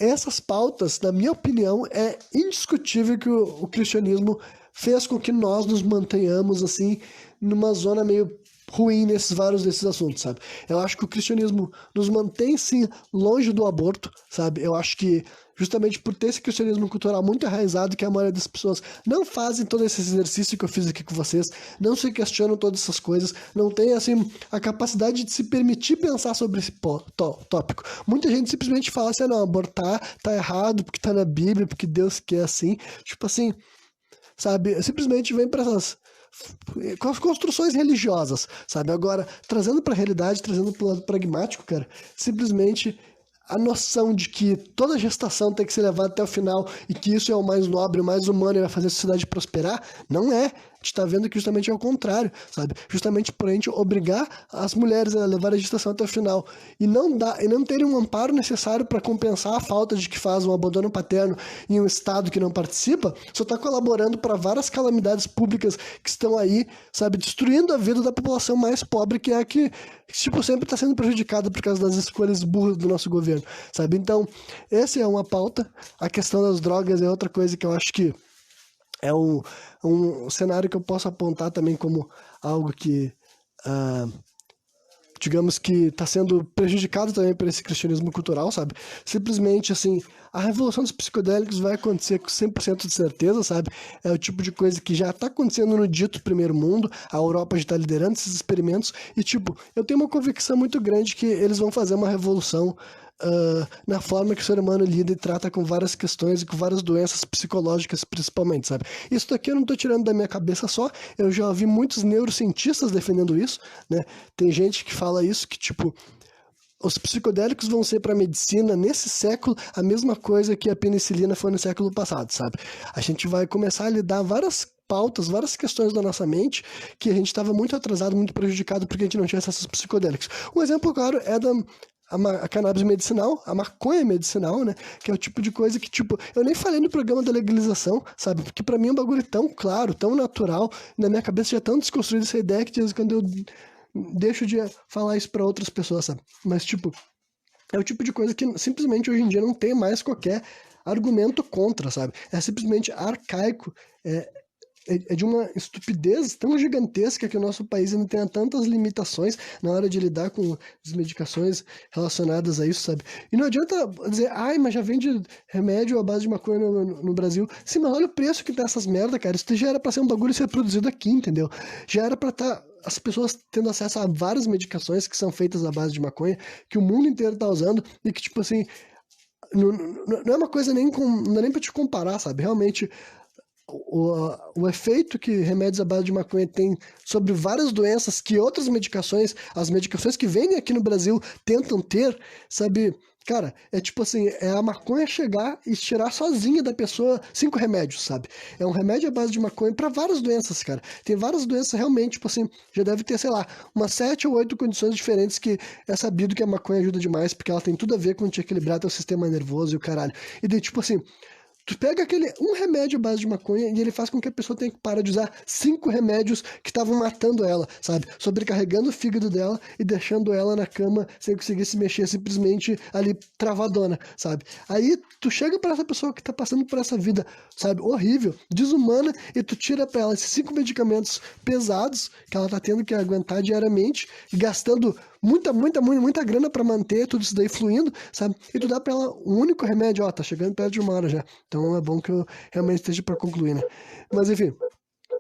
essas pautas, na minha opinião, é indiscutível que o cristianismo fez com que nós nos mantenhamos assim numa zona meio ruim nesses vários desses assuntos, sabe? Eu acho que o cristianismo nos mantém sim longe do aborto, sabe? Eu acho que justamente por ter esse cristianismo cultural muito enraizado, que a maioria das pessoas não fazem todo esse exercício que eu fiz aqui com vocês, não se questionam todas essas coisas, não tem, assim, a capacidade de se permitir pensar sobre esse tópico. Muita gente simplesmente fala assim, não, abortar tá errado, porque tá na Bíblia, porque Deus quer assim, tipo assim, sabe? Simplesmente vem para essas com as construções religiosas, sabe? Agora, trazendo para a realidade, trazendo para o lado pragmático, cara, simplesmente a noção de que toda gestação tem que ser levada até o final e que isso é o mais nobre, o mais humano e vai fazer a sociedade prosperar, não é. A gente tá vendo que justamente é o contrário, sabe? Justamente por a gente obrigar as mulheres a levar a gestação até o final e não terem um amparo necessário para compensar a falta de que faz um abandono paterno em um estado que não participa, só tá colaborando para várias calamidades públicas que estão aí, sabe? Destruindo a vida da população mais pobre, que é a que, tipo, sempre está sendo prejudicada por causa das escolhas burras do nosso governo, sabe? Então, essa é uma pauta. A questão das drogas é outra coisa que eu acho que é um cenário que eu posso apontar também como algo que, digamos que está sendo prejudicado também por esse cristianismo cultural, sabe? Simplesmente, assim, a revolução dos psicodélicos vai acontecer com 100% de certeza, sabe? É o tipo de coisa que já está acontecendo no dito primeiro mundo, a Europa já está liderando esses experimentos, e, tipo, eu tenho uma convicção muito grande que eles vão fazer uma revolução na forma que o ser humano lida e trata com várias questões e com várias doenças psicológicas principalmente, sabe? Isso daqui eu não tô tirando da minha cabeça só, eu já ouvi muitos neurocientistas defendendo isso, né? Tem gente que fala isso, que tipo, os psicodélicos vão ser para a medicina nesse século a mesma coisa que a penicilina foi no século passado, sabe? A gente vai começar a lidar várias pautas, várias questões da nossa mente que a gente estava muito atrasado, muito prejudicado porque a gente não tinha acesso aos psicodélicos. Um exemplo claro é a cannabis medicinal, a maconha medicinal, né? Que é o tipo de coisa que, tipo, eu nem falei no programa da legalização, sabe? Porque pra mim é um bagulho tão claro, tão natural, na minha cabeça já é tão desconstruída essa ideia que de vez em quando eu deixo de falar isso pra outras pessoas, sabe? Mas, tipo, é o tipo de coisa que simplesmente hoje em dia não tem mais qualquer argumento contra, sabe? É simplesmente arcaico, é de uma estupidez tão gigantesca que o nosso país ainda tenha tantas limitações na hora de lidar com as medicações relacionadas a isso, sabe? E não adianta dizer, ai, mas já vende remédio à base de maconha no Brasil. Sim, mas olha o preço que tá essas merda, cara. Isso já era pra ser um bagulho ser produzido aqui, entendeu? Já era pra estar as pessoas tendo acesso a várias medicações que são feitas à base de maconha, que o mundo inteiro tá usando, e que, tipo assim, não é uma coisa não dá nem pra te comparar, sabe? Realmente, o efeito que remédios à base de maconha tem sobre várias doenças que outras medicações, as medicações que vendem aqui no Brasil tentam ter, sabe? Cara, é tipo assim, é a maconha chegar e tirar sozinha da pessoa 5 remédios, sabe? É um remédio à base de maconha para várias doenças, cara. Tem várias doenças realmente, tipo assim, já deve ter, sei lá, umas 7 ou 8 condições diferentes que é sabido que a maconha ajuda demais, porque ela tem tudo a ver com te equilibrar teu sistema nervoso e o caralho. E daí, tipo assim, tu pega um remédio à base de maconha e ele faz com que a pessoa tenha que parar de usar 5 remédios que estavam matando ela, sabe? Sobrecarregando o fígado dela e deixando ela na cama sem conseguir se mexer, simplesmente ali travadona, sabe? Aí tu chega pra essa pessoa que tá passando por essa vida, sabe, horrível, desumana, e tu tira pra ela esses 5 medicamentos pesados que ela tá tendo que aguentar diariamente e gastando muita grana pra manter tudo isso daí fluindo, sabe? E tu dá pra ela um único remédio, ó, tá chegando perto de 1 hora já. Então é bom que eu realmente esteja pra concluir, né? Mas enfim,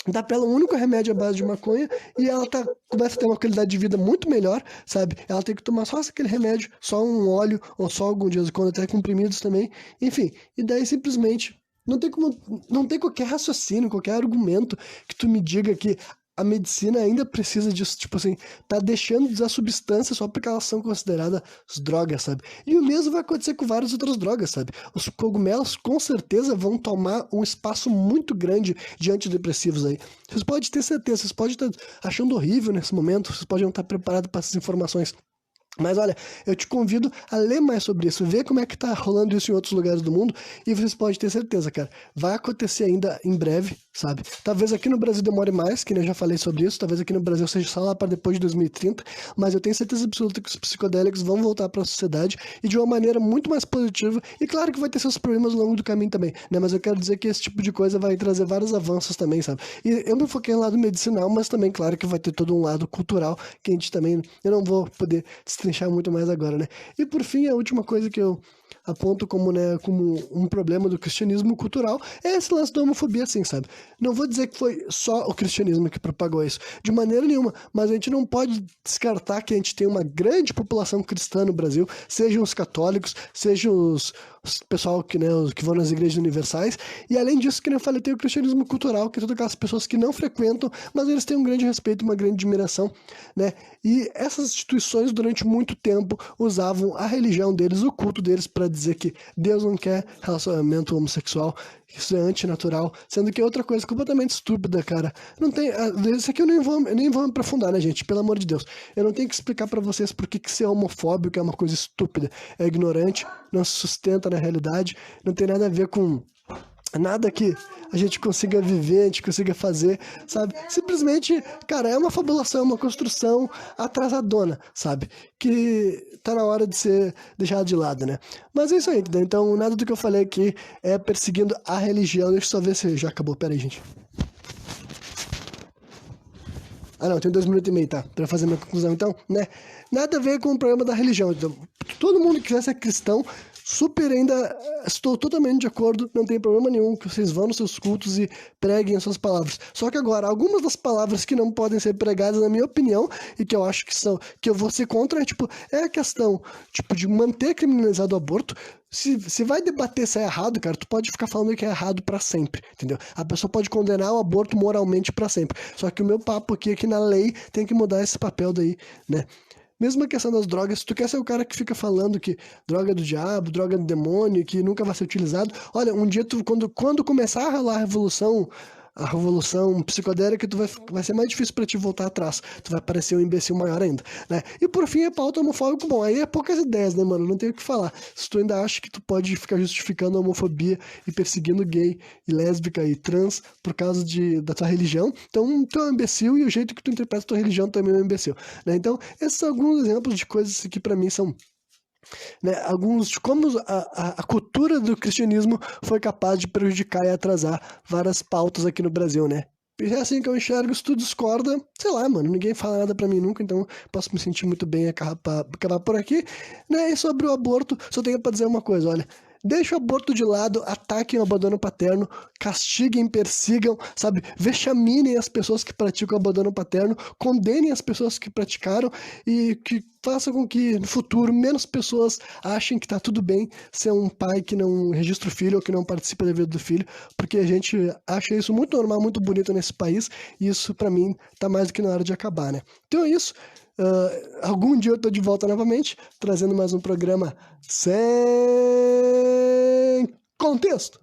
dá pra ela um único remédio à base de maconha e ela começa a ter uma qualidade de vida muito melhor, sabe? Ela tem que tomar só aquele remédio, só um óleo, ou só algum dia quando até comprimidos também, enfim. E daí simplesmente não tem qualquer raciocínio, qualquer argumento que tu me diga que a medicina ainda precisa disso, tipo assim, tá deixando de usar substâncias só porque elas são consideradas drogas, sabe? E o mesmo vai acontecer com várias outras drogas, sabe? Os cogumelos com certeza vão tomar um espaço muito grande de antidepressivos aí. Vocês podem ter certeza, vocês podem estar achando horrível nesse momento, vocês podem não estar preparados para essas informações. Mas olha, eu te convido a ler mais sobre isso, ver como é que tá rolando isso em outros lugares do mundo, e vocês podem ter certeza, cara, vai acontecer ainda em breve, sabe? Talvez aqui no Brasil demore mais, que nem eu já falei sobre isso, talvez aqui no Brasil seja só lá para depois de 2030, mas eu tenho certeza absoluta que os psicodélicos vão voltar para a sociedade e de uma maneira muito mais positiva, e claro que vai ter seus problemas ao longo do caminho também, né? Mas eu quero dizer que esse tipo de coisa vai trazer vários avanços também, sabe? E eu me foquei no lado medicinal, mas também, claro, que vai ter todo um lado cultural, que a gente também, eu não vou poder destrinchar muito mais agora, né? E por fim, a última coisa que eu aponto como, né, como um problema do cristianismo cultural é esse lance da homofobia, assim, sabe? Não vou dizer que foi só o cristianismo que propagou isso, de maneira nenhuma, mas a gente não pode descartar que a gente tem uma grande população cristã no Brasil, sejam os católicos, sejam os pessoal que, né, os que vão nas igrejas universais, e além disso, que nem eu falei, tem o cristianismo cultural, que é todas aquelas pessoas que não frequentam, mas eles têm um grande respeito, uma grande admiração, né? E essas instituições, durante muito tempo, usavam a religião deles, o culto deles, para dizer que Deus não quer relacionamento homossexual, isso é antinatural, sendo que é outra coisa completamente estúpida, cara. Não tem, isso aqui eu nem vou me aprofundar, né, gente? Pelo amor de Deus. Eu não tenho que explicar pra vocês por que ser homofóbico é uma coisa estúpida, é ignorante, não se sustenta na realidade, não tem nada a ver com nada que a gente consiga viver, a gente consiga fazer, sabe? Simplesmente, cara, é uma fabulação, uma construção atrasadona, sabe? Que tá na hora de ser deixada de lado, né? Mas é isso aí, entendeu? Então, nada do que eu falei aqui é perseguindo a religião. Deixa eu só ver se já acabou. Pera aí, gente. Ah, não, tem 2 minutos e meio, tá? Pra fazer minha conclusão, então, né? Nada a ver com o problema da religião. Então, todo mundo que quiser ser cristão, super ainda estou totalmente de acordo, não tem problema nenhum que vocês vão nos seus cultos e preguem as suas palavras. Só que agora, algumas das palavras que não podem ser pregadas, na minha opinião, e que eu acho que eu vou ser contra, é a questão, de manter criminalizado o aborto. Se vai debater se é errado, cara, tu pode ficar falando que é errado pra sempre, entendeu? A pessoa pode condenar o aborto moralmente pra sempre. Só que o meu papo aqui é que na lei tem que mudar esse papel daí, né? Mesma questão das drogas, se tu quer ser o cara que fica falando que droga é do diabo, droga é do demônio, que nunca vai ser utilizado, olha, um dia quando começar a rolar a revolução psicodélica, vai ser mais difícil pra te voltar atrás. Tu vai parecer um imbecil maior ainda, né? E por fim, é pauta homofóbico, bom, aí é poucas ideias, né, mano? Não tenho o que falar. Se tu ainda acha que tu pode ficar justificando a homofobia e perseguindo gay e lésbica e trans por causa da tua religião, então tu é um imbecil e o jeito que tu interpreta a tua religião também é um imbecil, né? Então, esses são alguns exemplos de coisas que pra mim são, né, alguns de como a cultura do cristianismo foi capaz de prejudicar e atrasar várias pautas aqui no Brasil, né? É assim que eu enxergo, se tu discorda, sei lá, mano, ninguém fala nada pra mim nunca, então posso me sentir muito bem e acabar por aqui, né? E sobre o aborto, só tenho pra dizer uma coisa, olha, deixa o aborto de lado, ataquem o abandono paterno, castiguem, persigam, sabe, vexaminem as pessoas que praticam o abandono paterno, condenem as pessoas que praticaram e que façam com que no futuro menos pessoas achem que tá tudo bem ser um pai que não registra o filho ou que não participa da vida do filho, porque a gente acha isso muito normal, muito bonito nesse país, e isso pra mim tá mais do que na hora de acabar, né? Então é isso. Algum dia eu tô de volta novamente, trazendo mais um programa sem contexto.